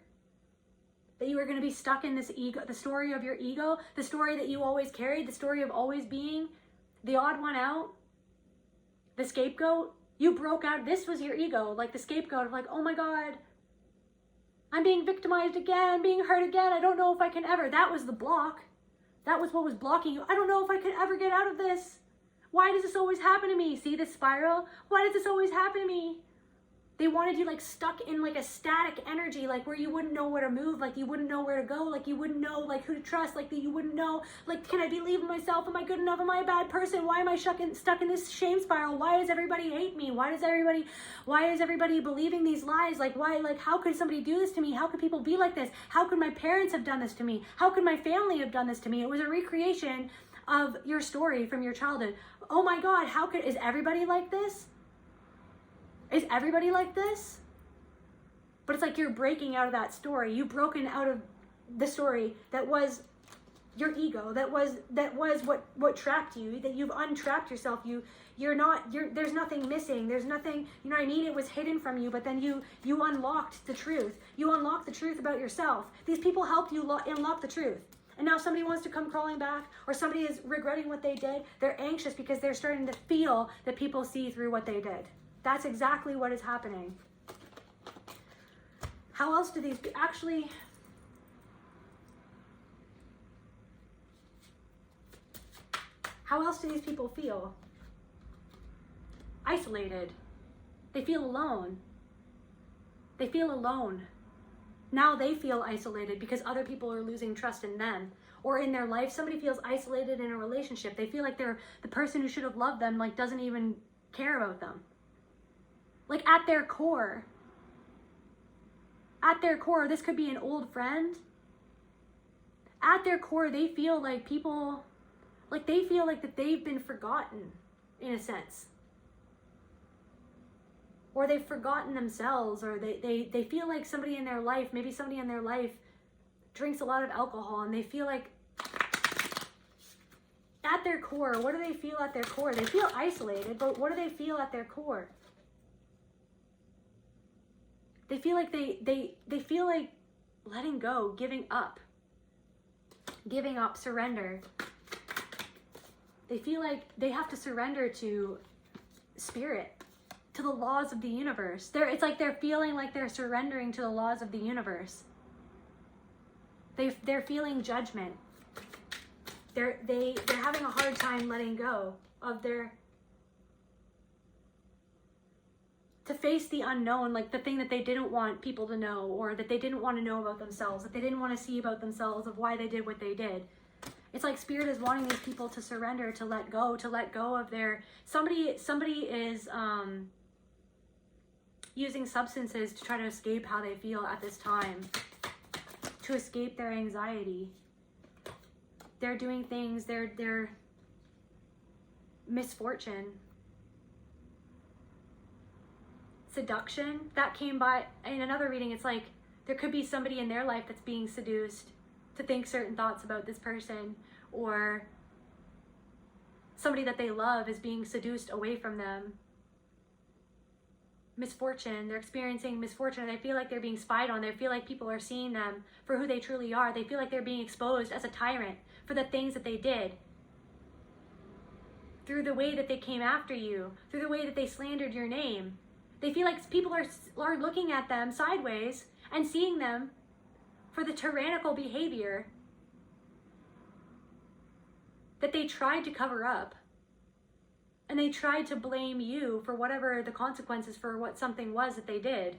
That you were going to be stuck in this ego, the story of your ego, the story that you always carried, the story of always being the odd one out, the scapegoat. You broke out. This was your ego, like the scapegoat of like, oh my God, I'm being victimized again. I'm being hurt again. I don't know if I can ever. That was the block. That was what was blocking you. I don't know if I can ever get out of this. Why does this always happen to me? See this spiral? Why does this always happen to me? They wanted you like stuck in like a static energy, like where you wouldn't know where to move, like you wouldn't know where to go, like you wouldn't know like who to trust, like that you wouldn't know, like, can I believe in myself? Am I good enough? Am I a bad person? Why am I stuck in this shame spiral? Why does everybody hate me? Why is everybody believing these lies? Like why, like how could somebody do this to me? How could people be like this? How could my parents have done this to me? How could my family have done this to me? It was a recreation of your story from your childhood. Oh my God, is everybody like this? Is everybody like this? But it's like you're breaking out of that story. You've broken out of the story that was your ego, that was what trapped you, that you've untrapped yourself. There's nothing missing. There's nothing, you know what I mean? It was hidden from you, but then you unlocked the truth. You unlocked the truth about yourself. These people helped you unlock the truth. And now somebody wants to come crawling back, or somebody is regretting what they did. They're anxious because they're starting to feel that people see through what they did. That's exactly what is happening. How else do these actually? How else do these people feel? Isolated. They feel alone. They feel alone. Now they feel isolated because other people are losing trust in them. Or in their life, somebody feels isolated in a relationship. They feel like the person who should have loved them like doesn't even care about them. Like at their core, this could be an old friend. At their core, they feel like people, like they feel like that they've been forgotten in a sense. Or they've forgotten themselves, or they feel like somebody in their life, maybe somebody in their life drinks a lot of alcohol and they feel like at their core, what do they feel at their core? They feel isolated, but what do they feel at their core? They feel like they feel like letting go, giving up, surrender. They feel like they have to surrender to spirit, to the laws of the universe. It's like they're feeling like they're surrendering to the laws of the universe. They're feeling judgment. They're having a hard time letting go of their, to face the unknown, like the thing that they didn't want people to know, or that they didn't want to know about themselves, that they didn't want to see about themselves, of why they did what they did. It's like spirit is wanting these people to surrender, to let go of their, somebody is using substances to try to escape how they feel at this time, to escape their anxiety. They're doing things, they're misfortune. Seduction, that came by in another reading. It's like there could be somebody in their life that's being seduced to think certain thoughts about this person, or somebody that they love is being seduced away from them. Misfortune, they're experiencing misfortune. They feel like they're being spied on. They feel like people are seeing them for who they truly are. They feel like they're being exposed as a tyrant for the things that they did, through the way that they came after you, through the way that they slandered your name. They feel like people are looking at them sideways and seeing them for the tyrannical behavior that they tried to cover up. And they tried to blame you for whatever the consequences for what something was that they did.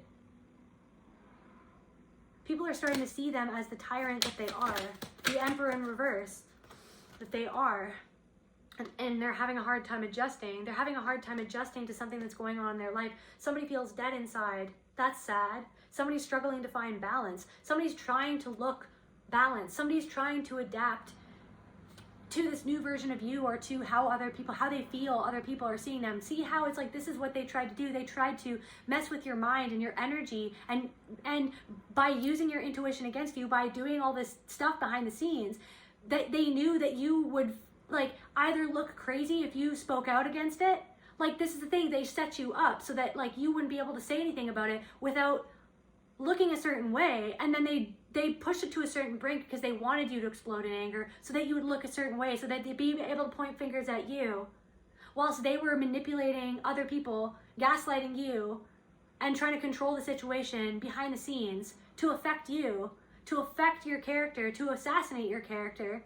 People are starting to see them as the tyrant that they are, the emperor in reverse that they are. And they're having a hard time adjusting. They're having a hard time adjusting to something that's going on in their life. Somebody feels dead inside. That's sad. Somebody's struggling to find balance. Somebody's trying to look balanced. Somebody's trying to adapt to this new version of you, or to how other people, how they feel other people are seeing them. See how it's like, this is what they tried to do. They tried to mess with your mind and your energy, and by using your intuition against you, by doing all this stuff behind the scenes, that they knew that you would like either look crazy if you spoke out against it. Like, this is the thing, they set you up so that like you wouldn't be able to say anything about it without looking a certain way, and then they pushed it to a certain brink because they wanted you to explode in anger, so that you would look a certain way, so that they'd be able to point fingers at you, whilst they were manipulating other people, gaslighting you, and trying to control the situation behind the scenes to affect you, to affect your character, to assassinate your character,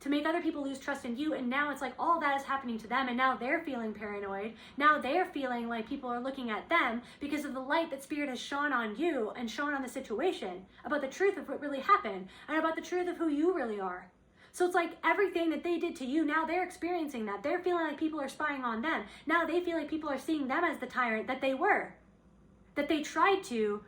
to make other people lose trust in you. And now it's like all that is happening to them, and now they're feeling paranoid. Now they're feeling like people are looking at them because of the light that Spirit has shone on you and shone on the situation, about the truth of what really happened and about the truth of who you really are. So it's like everything that they did to you, now they're experiencing that. They're feeling like people are spying on them. Now they feel like people are seeing them as the tyrant that they were, that they tried to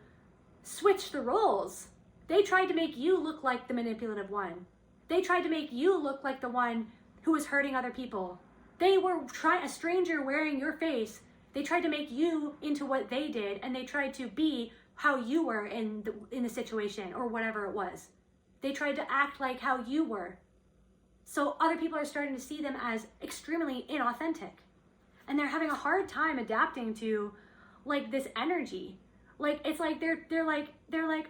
switch the roles. They tried to make you look like the manipulative one. They tried to make you look like the one who was hurting other people. They were a stranger wearing your face. They tried to make you into what they did, and they tried to be how you were in the situation, or whatever it was. They tried to act like how you were. So other people are starting to see them as extremely inauthentic. And they're having a hard time adapting to like this energy. Like, it's like they're like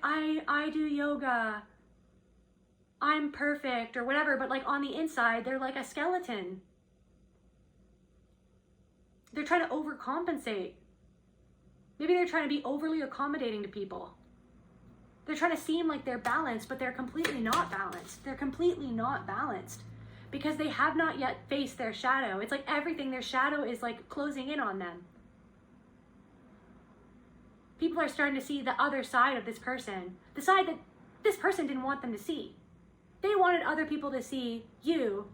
I do yoga, I'm perfect, or whatever, but like on the inside, they're like a skeleton. They're trying to overcompensate. Maybe they're trying to be overly accommodating to people. They're trying to seem like they're balanced, but they're completely not balanced. They're completely not balanced because they have not yet faced their shadow. It's like everything, their shadow is like closing in on them. People are starting to see the other side of this person, the side that this person didn't want them to see. They wanted other people to see you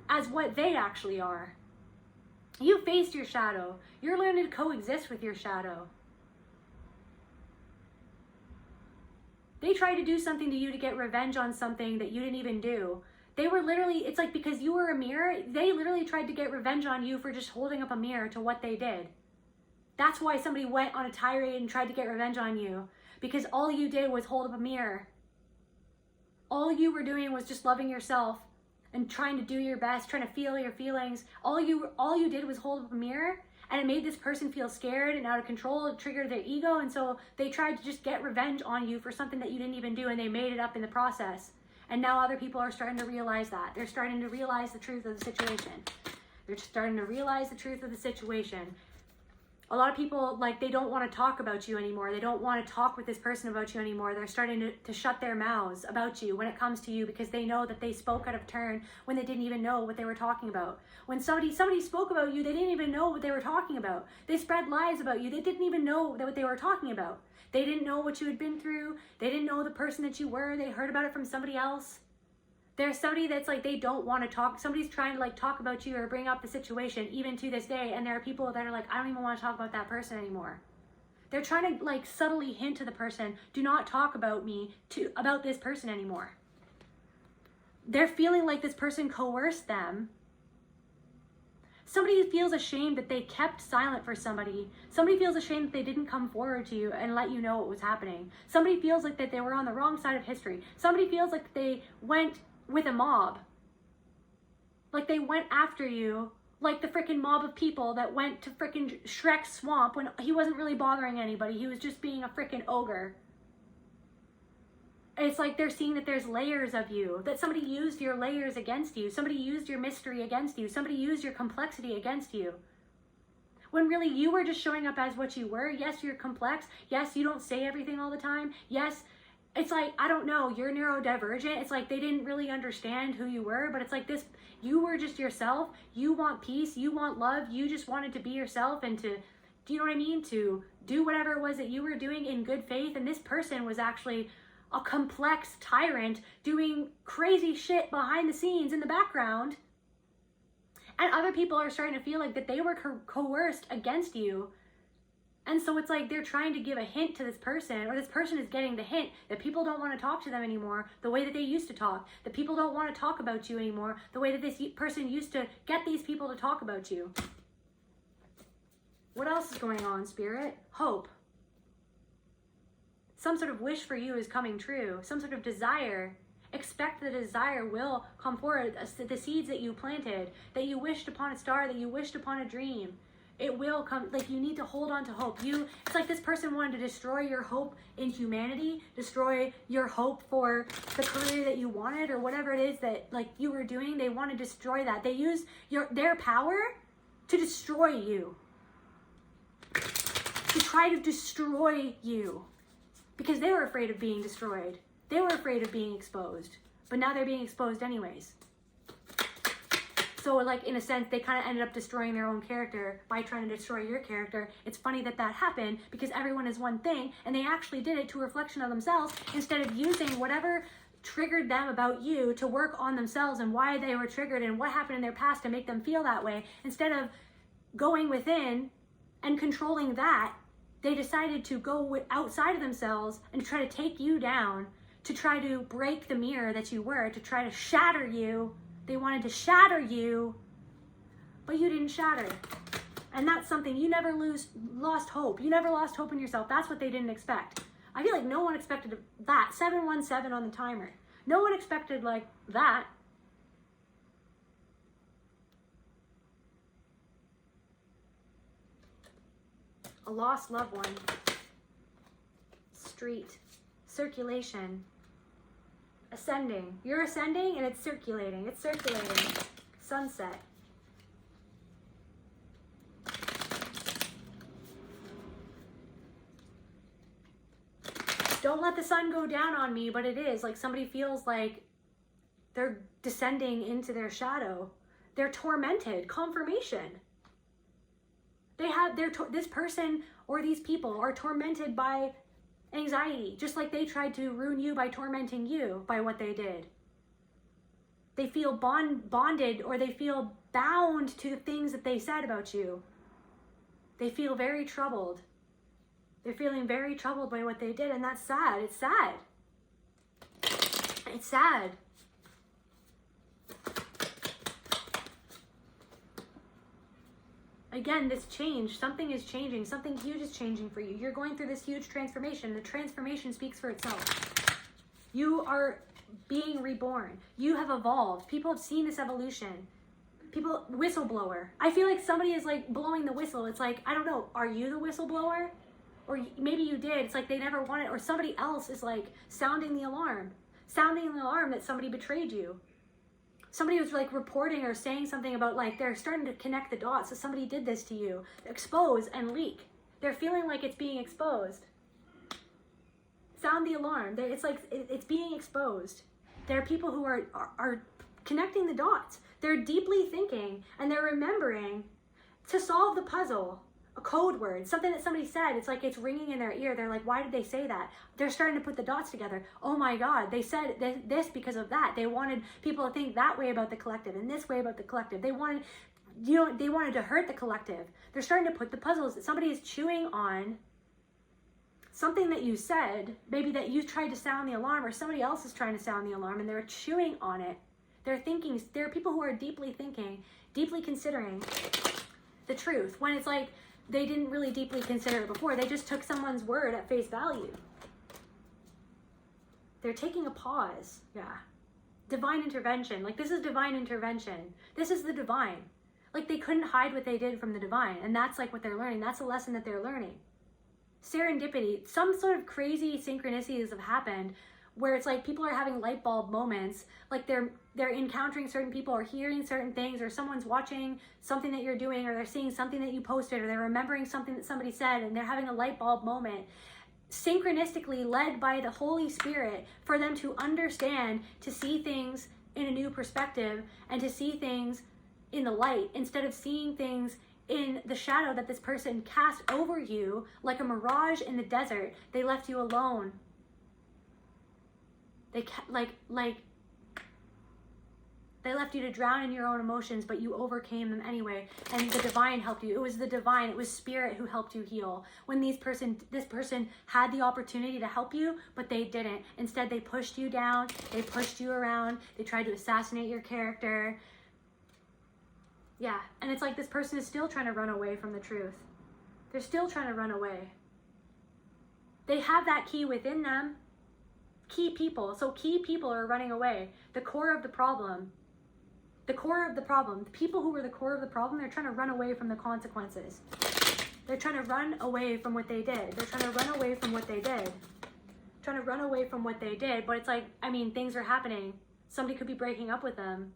as what they actually are. You faced your shadow. You're learning to coexist with your shadow. They tried to do something to you to get revenge on something that you didn't even do. They were literally, it's like because you were a mirror, they literally tried to get revenge on you for just holding up a mirror to what they did. That's why somebody went on a tirade and tried to get revenge on you, because all you did was hold up a mirror. All you were doing was just loving yourself and trying to do your best, trying to feel your feelings. All you did was hold up a mirror, and it made this person feel scared and out of control. It triggered their ego, and so they tried to just get revenge on you for something that you didn't even do, and they made it up in the process. And now other people are starting to realize that. They're starting to realize the truth of the situation. They're starting to realize the truth of the situation. A lot of people, like, they don't want to talk about you anymore. They don't want to talk with this person about you anymore. They're starting to shut their mouths about you when it comes to you, because they know that they spoke out of turn when they didn't even know what they were talking about. When somebody spoke about you, they didn't even know what they were talking about. They spread lies about you. They didn't even know what they were talking about. They didn't know what you had been through. They didn't know the person that you were. They heard about it from somebody else. There's somebody that's like, they don't want to talk. Somebody's trying to like talk about you or bring up the situation even to this day. And there are people that are like, I don't even want to talk about that person anymore. They're trying to like subtly hint to the person, do not talk about me about this person anymore. They're feeling like this person coerced them. Somebody feels ashamed that they kept silent for somebody. Somebody feels ashamed that they didn't come forward to you and let you know what was happening. Somebody feels like that they were on the wrong side of history. Somebody feels like they went with a mob. Like they went after you, like the freaking mob of people that went to freaking Shrek's swamp when he wasn't really bothering anybody. He was just being a freaking ogre. It's like they're seeing that there's layers of you, that somebody used your layers against you. Somebody used your mystery against you. Somebody used your complexity against you. When really you were just showing up as what you were. Yes, you're complex. Yes, you don't say everything all the time. Yes, it's like, I don't know, you're neurodivergent. It's like they didn't really understand who you were, but it's like this, you were just yourself. You want peace. You want love. You just wanted to be yourself and to, do you know what I mean? To do whatever it was that you were doing in good faith. And this person was actually a complex tyrant doing crazy shit behind the scenes in the background. And other people are starting to feel like that they were coerced against you. And so it's like they're trying to give a hint to this person, or this person is getting the hint that people don't want to talk to them anymore the way that they used to talk. That people don't want to talk about you anymore the way that this person used to get these people to talk about you. What else is going on, Spirit? Hope. Some sort of wish for you is coming true. Some sort of desire. Expect the desire will come forward. The seeds that you planted, that you wished upon a star, that you wished upon a dream. It will come. Like, you need to hold on to hope. It's like this person wanted to destroy your hope in humanity, destroy your hope for the career that you wanted, or whatever it is that like you were doing. They want to destroy that. They use their power to destroy you. To try to destroy you. Because they were afraid of being destroyed. They were afraid of being exposed. But now they're being exposed anyways. So like in a sense, they kind of ended up destroying their own character by trying to destroy your character. It's funny that that happened because everyone is one thing and they actually did it to a reflection of themselves instead of using whatever triggered them about you to work on themselves and why they were triggered and what happened in their past to make them feel that way. Instead of going within and controlling that, they decided to go outside of themselves and try to take you down, to try to break the mirror that you were, to try to shatter you. They wanted to shatter you, but you didn't shatter. And that's something, you never lost hope. You never lost hope in yourself. That's what they didn't expect. I feel like no one expected that. 717 on the timer. No one expected like that. A lost loved one. Street. Circulation. Ascending. You're ascending and it's circulating. It's circulating. Sunset. Don't let the sun go down on me, but it is. Like somebody feels like they're descending into their shadow. They're tormented. Confirmation. This person or these people are tormented by anxiety, just like they tried to ruin you by tormenting you by what they did. They feel bonded, or they feel bound to the things that they said about you. They feel very troubled. They're feeling very troubled by what they did, and that's sad. It's sad. It's sad. Again, this change, something is changing. Something huge is changing for you. You're going through this huge transformation. The transformation speaks for itself. You are being reborn. You have evolved. People have seen this evolution. People, whistleblower. I feel like somebody is like blowing the whistle. It's like, I don't know, are you the whistleblower? Or maybe you did. It's like they never wanted, or somebody else is like sounding the alarm. Sounding the alarm that somebody betrayed you. Somebody was like reporting or saying something about like they're starting to connect the dots. So somebody did this to you. Expose and leak. They're feeling like it's being exposed. Sound the alarm. It's like it's being exposed. There are people who are connecting the dots. They're deeply thinking and they're remembering to solve the puzzle a code word, something that somebody said. It's like it's ringing in their ear. They're like, why did they say that? They're starting to put the dots together. Oh my God, they said this because of that. They wanted people to think that way about the collective and this way about the collective. They wanted, they wanted to hurt the collective. They're starting to put the puzzles. Somebody is chewing on something that you said, maybe that you tried to sound the alarm, or somebody else is trying to sound the alarm, and they're chewing on it. They're thinking, there are people who are deeply thinking, deeply considering the truth, when it's like they didn't really deeply consider it before. They just took someone's word at face value. They're taking a pause. Yeah. Divine intervention. Like, this is divine intervention. This is the divine. Like, they couldn't hide what they did from the divine. And that's like what they're learning. That's a lesson that they're learning. Serendipity. Some sort of crazy synchronicities have happened where it's like people are having light bulb moments. Like they're encountering certain people or hearing certain things, or someone's watching something that you're doing, or they're seeing something that you posted, or they're remembering something that somebody said, and they're having a light bulb moment. Synchronistically led by the Holy Spirit for them to understand, to see things in a new perspective, and to see things in the light instead of seeing things in the shadow that this person cast over you like a mirage in the desert. They left you alone. They they left you to drown in your own emotions, but you overcame them anyway. And the divine helped you. It was the divine, it was spirit who helped you heal. When this person had the opportunity to help you, but they didn't. Instead, they pushed you down, they pushed you around, they tried to assassinate your character. Yeah, and it's like this person is still trying to run away from the truth. They're still trying to run away. They have that key within them. Key people. So key people are running away. The core of the problem. The core of the problem. The people who were the core of the problem, they're trying to run away from the consequences. They're trying to run away from what they did. They're trying to run away from what they did. Trying to run away from what they did. But it's like, I mean, things are happening. Somebody could be breaking up with them.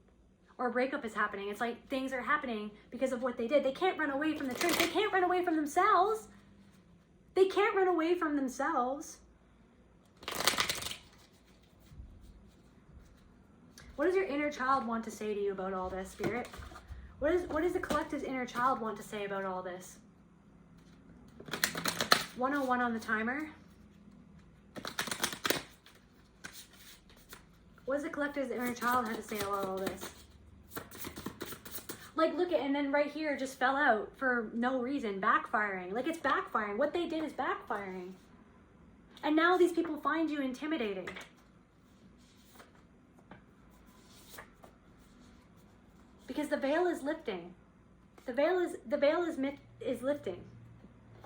Or a breakup is happening. It's like things are happening because of what they did. They can't run away from the truth. They can't run away from themselves. They can't run away from themselves. What does your inner child want to say to you about all this, Spirit? What does the collective's inner child want to say about all this? 101 on the timer. What does the collective's inner child have to say about all this? Like, look at, and then right here just fell out for no reason, backfiring. Like, it's backfiring. What they did is backfiring. And now these people find you intimidating. Because the veil is lifting. The veil is lifting.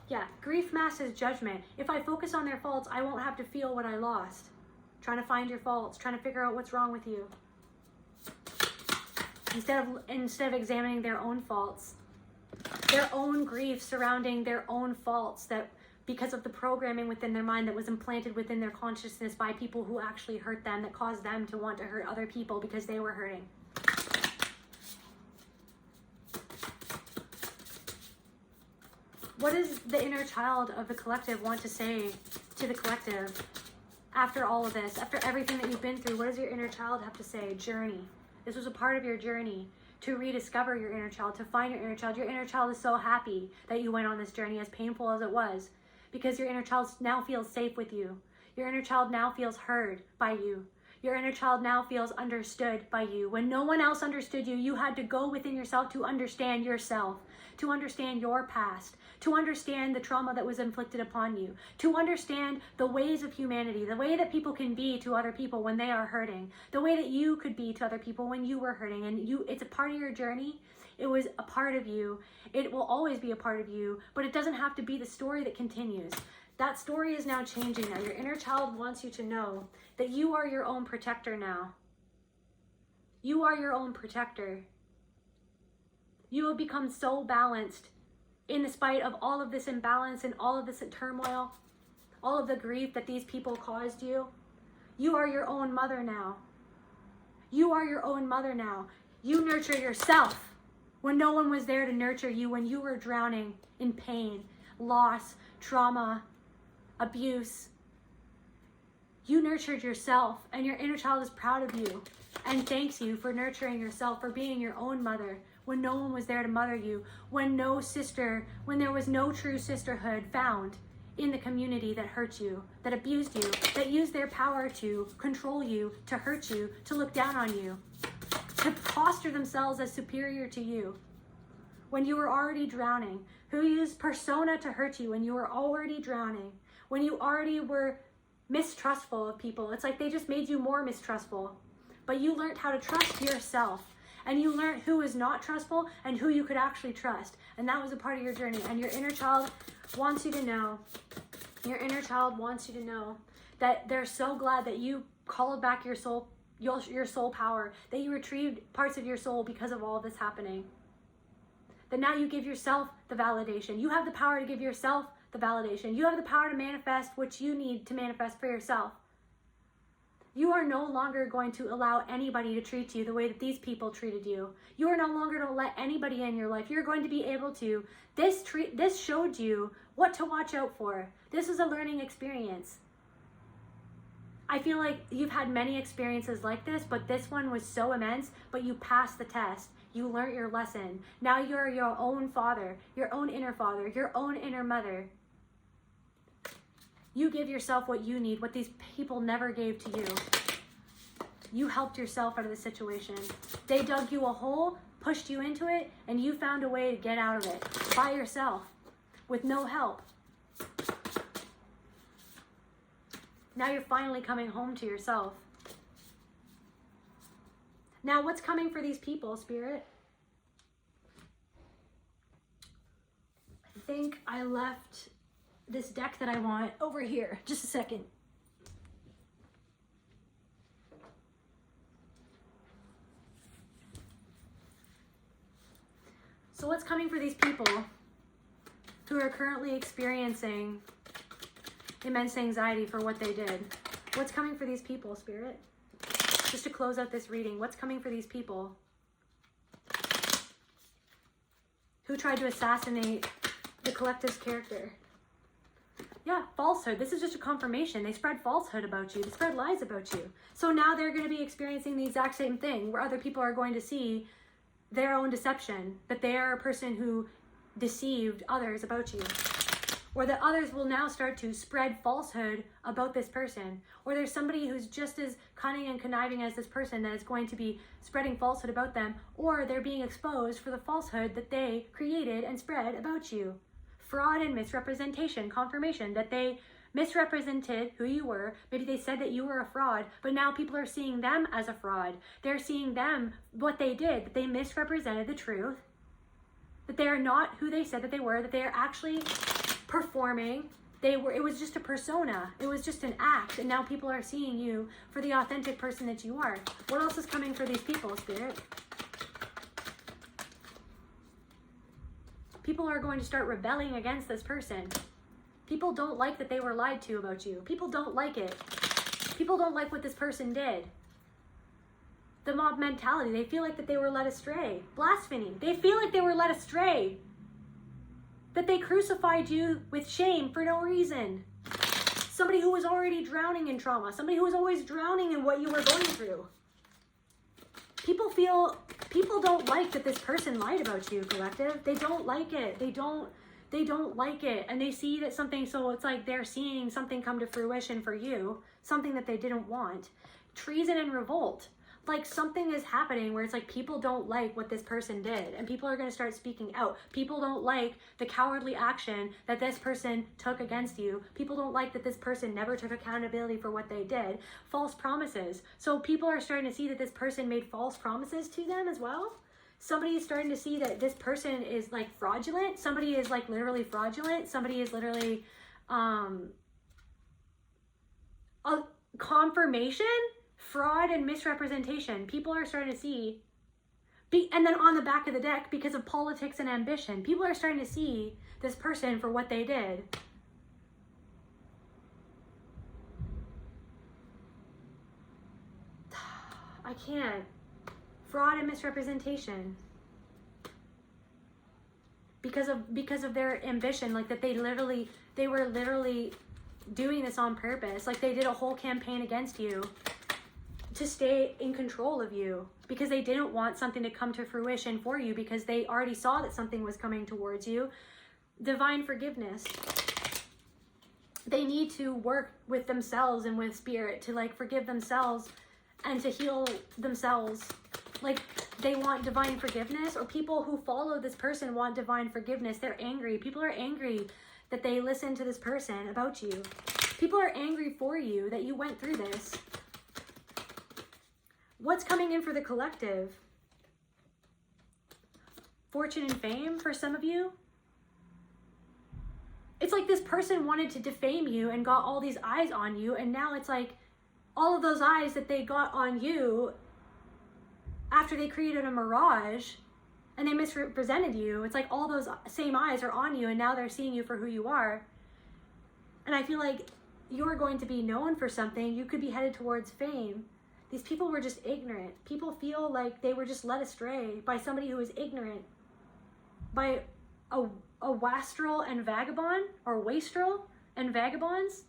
Yeah, grief masks judgment. If I focus on their faults, I won't have to feel what I lost. Trying to find your faults, trying to figure out what's wrong with you. Instead of examining their own faults, their own grief surrounding their own faults, that because of the programming within their mind that was implanted within their consciousness by people who actually hurt them, that caused them to want to hurt other people because they were hurting. What does the inner child of the collective want to say to the collective after all of this, after everything that you've been through? What does your inner child have to say? Journey. This was a part of your journey to rediscover your inner child, to find your inner child. Your inner child is so happy that you went on this journey, as painful as it was, because your inner child now feels safe with you. Your inner child now feels heard by you. Your inner child now feels understood by you. When no one else understood you, you had to go within yourself to understand yourself, to understand your past, to understand the trauma that was inflicted upon you, to understand the ways of humanity, the way that people can be to other people when they are hurting, the way that you could be to other people when you were hurting. And it's a part of your journey. It was a part of you. It will always be a part of you, but it doesn't have to be the story that continues. That story is now changing now. Your inner child wants you to know that you are your own protector now. You are your own protector. You have become so balanced in spite of all of this imbalance and all of this turmoil, all of the grief that these people caused you. You are your own mother now. You are your own mother now. You nurture yourself when no one was there to nurture you, when you were drowning in pain, loss, trauma, abuse. You nurtured yourself, and your inner child is proud of you and thanks you for nurturing yourself, for being your own mother when no one was there to mother you, when there was no true sisterhood found in the community that hurt you, that abused you, that used their power to control you, to hurt you, to look down on you, to posture themselves as superior to you when you were already drowning, who used persona to hurt you when you were already drowning, when you already were mistrustful of people. It's like they just made you more mistrustful. But you learned how to trust yourself, and you learned who is not trustful and who you could actually trust. And that was a part of your journey. And your inner child wants you to know, that they're so glad that you called back your soul power, that you retrieved parts of your soul because of all of this happening. That now you give yourself the validation. You have the power to give yourself the validation. You have the power to manifest what you need to manifest for yourself. You are no longer going to allow anybody to treat you the way that these people treated you. You are no longer going to let anybody in your life. You're going to be able to. This showed you what to watch out for. This is a learning experience. I feel like you've had many experiences like this, but this one was so immense, but you passed the test. You learned your lesson. Now you're your own father, your own inner mother. You give yourself what you need, what these people never gave to you. You helped yourself out of the situation. They dug you a hole, pushed you into it, and you found a way to get out of it by yourself with no help. Now you're finally coming home to yourself. Now what's coming for these people, Spirit? I think I left this deck that I want over here. Just a second. So what's coming for these people who are currently experiencing immense anxiety for what they did? What's coming for these people, Spirit? Just to close out this reading, what's coming for these people who tried to assassinate the collective's character? Yeah, falsehood. This is just a confirmation. They spread falsehood about you. They spread lies about you. So now they're going to be experiencing the exact same thing, where other people are going to see their own deception, that they are a person who deceived others about you. Or that others will now start to spread falsehood about this person. Or there's somebody who's just as cunning and conniving as this person that is going to be spreading falsehood about them. Or they're being exposed for the falsehood that they created and spread about you. Fraud and misrepresentation, confirmation that they misrepresented who you were. Maybe they said that you were a fraud, but now people are seeing them as a fraud. They're seeing them, what they did, that they misrepresented the truth, that they are not who they said that they were, that they are actually performing. It was just a persona. It was just an act, and now people are seeing you for the authentic person that you are. What else is coming for these people, Spirit? People are going to start rebelling against this person. People don't like that they were lied to about you. People don't like it. People don't like what this person did. The mob mentality. They feel like that they were led astray. Blasphemy. They feel like they were led astray. That they crucified you with shame for no reason. Somebody who was already drowning in trauma. Somebody who was always drowning in what you were going through. People don't like that this person lied about you, collective. They don't like it. They don't like it. And they see that something, so it's like they're seeing something come to fruition for you, something that they didn't want. Treason and revolt. Like something is happening where it's like people don't like what this person did, and people are going to start speaking out. People don't like the cowardly action that this person took against you. People don't like that this person never took accountability for what they did. False promises. So people are starting to see that this person made false promises to them as well. Somebody is starting to see that this person is like fraudulent. Somebody is like literally fraudulent. Somebody is literally a confirmation. Fraud and misrepresentation. People are starting to see, and then on the back of the deck, because of politics and ambition, people are starting to see this person for what they did. I can't. Fraud and misrepresentation. Because of their ambition, like that they were literally doing this on purpose. Like they did a whole campaign against you to stay in control of you because they didn't want something to come to fruition for you because they already saw that something was coming towards you. Divine forgiveness. They need to work with themselves and with spirit to like forgive themselves and to heal themselves. Like they want divine forgiveness, or people who follow this person want divine forgiveness. They're angry. People are angry that they listened to this person about you. People are angry for you that you went through this. What's coming in for the collective? Fortune and fame for some of you. It's like this person wanted to defame you and got all these eyes on you, and now it's like all of those eyes that they got on you after they created a mirage and they misrepresented you. It's like all those same eyes are on you, and now they're seeing you for who you are. And I feel like you're going to be known for something. You could be headed towards fame. These people were just ignorant. People feel like they were just led astray by somebody who is ignorant, by a wastrel and vagabond, or wastrel and vagabonds,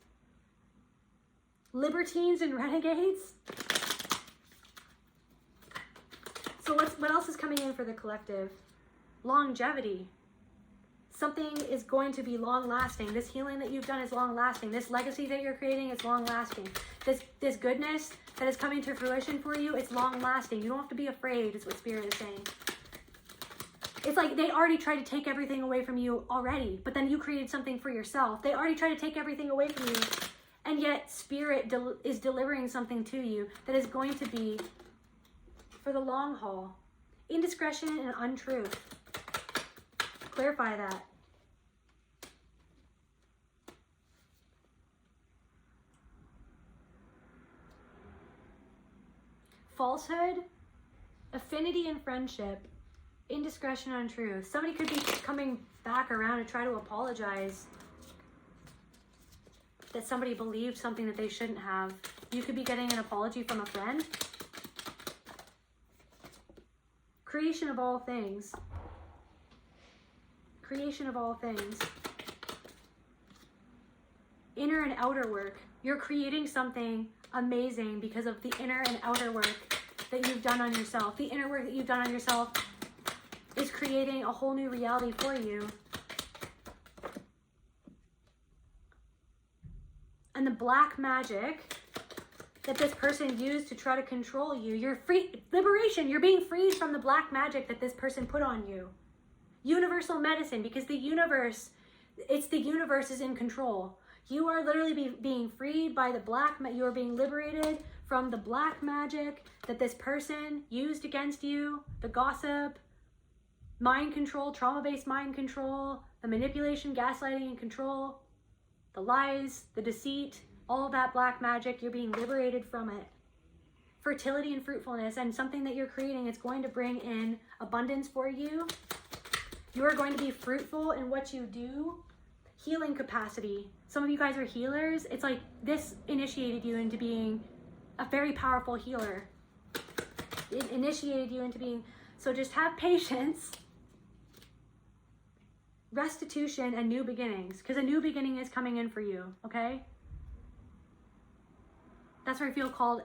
libertines and renegades. So what else is coming in for the collective? Longevity. Something is going to be long lasting. This healing that you've done is long lasting. This legacy that you're creating is long lasting. This goodness that is coming to fruition for you, it's long lasting. You don't have to be afraid, is what Spirit is saying. It's like they already tried to take everything away from you already, but then you created something for yourself. They already tried to take everything away from you, and yet Spirit is delivering something to you that is going to be for the long haul. Indiscretion and untruth. Clarify that. Falsehood, affinity and friendship, indiscretion, untruth. Somebody could be coming back around to try to apologize that somebody believed something that they shouldn't have. You could be getting an apology from a friend. Creation of all things. Creation of all things. Inner and outer work. You're creating something amazing because of the inner and outer work that you've done on yourself. The inner work that you've done on yourself is creating a whole new reality for you. And the black magic that this person used to try to control you, you're free. Liberation. You're being freed from the black magic that this person put on you. Universal medicine, because the universe is in control. You are literally being freed by the you are being liberated from the black magic that this person used against you, the gossip, mind control, trauma-based mind control, the manipulation, gaslighting, and control, the lies, the deceit, all of that black magic. You're being liberated from it. Fertility and fruitfulness, and something that you're creating, it's going to bring in abundance for you. You are going to be fruitful in what you do. Healing capacity. Some of you guys are healers. It's like this initiated you into being a very powerful healer. It initiated you into being, so just have patience, restitution, and new beginnings, because a new beginning is coming in for you, okay? That's where I feel called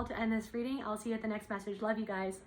to end this reading. I'll see you at the next message. Love you guys.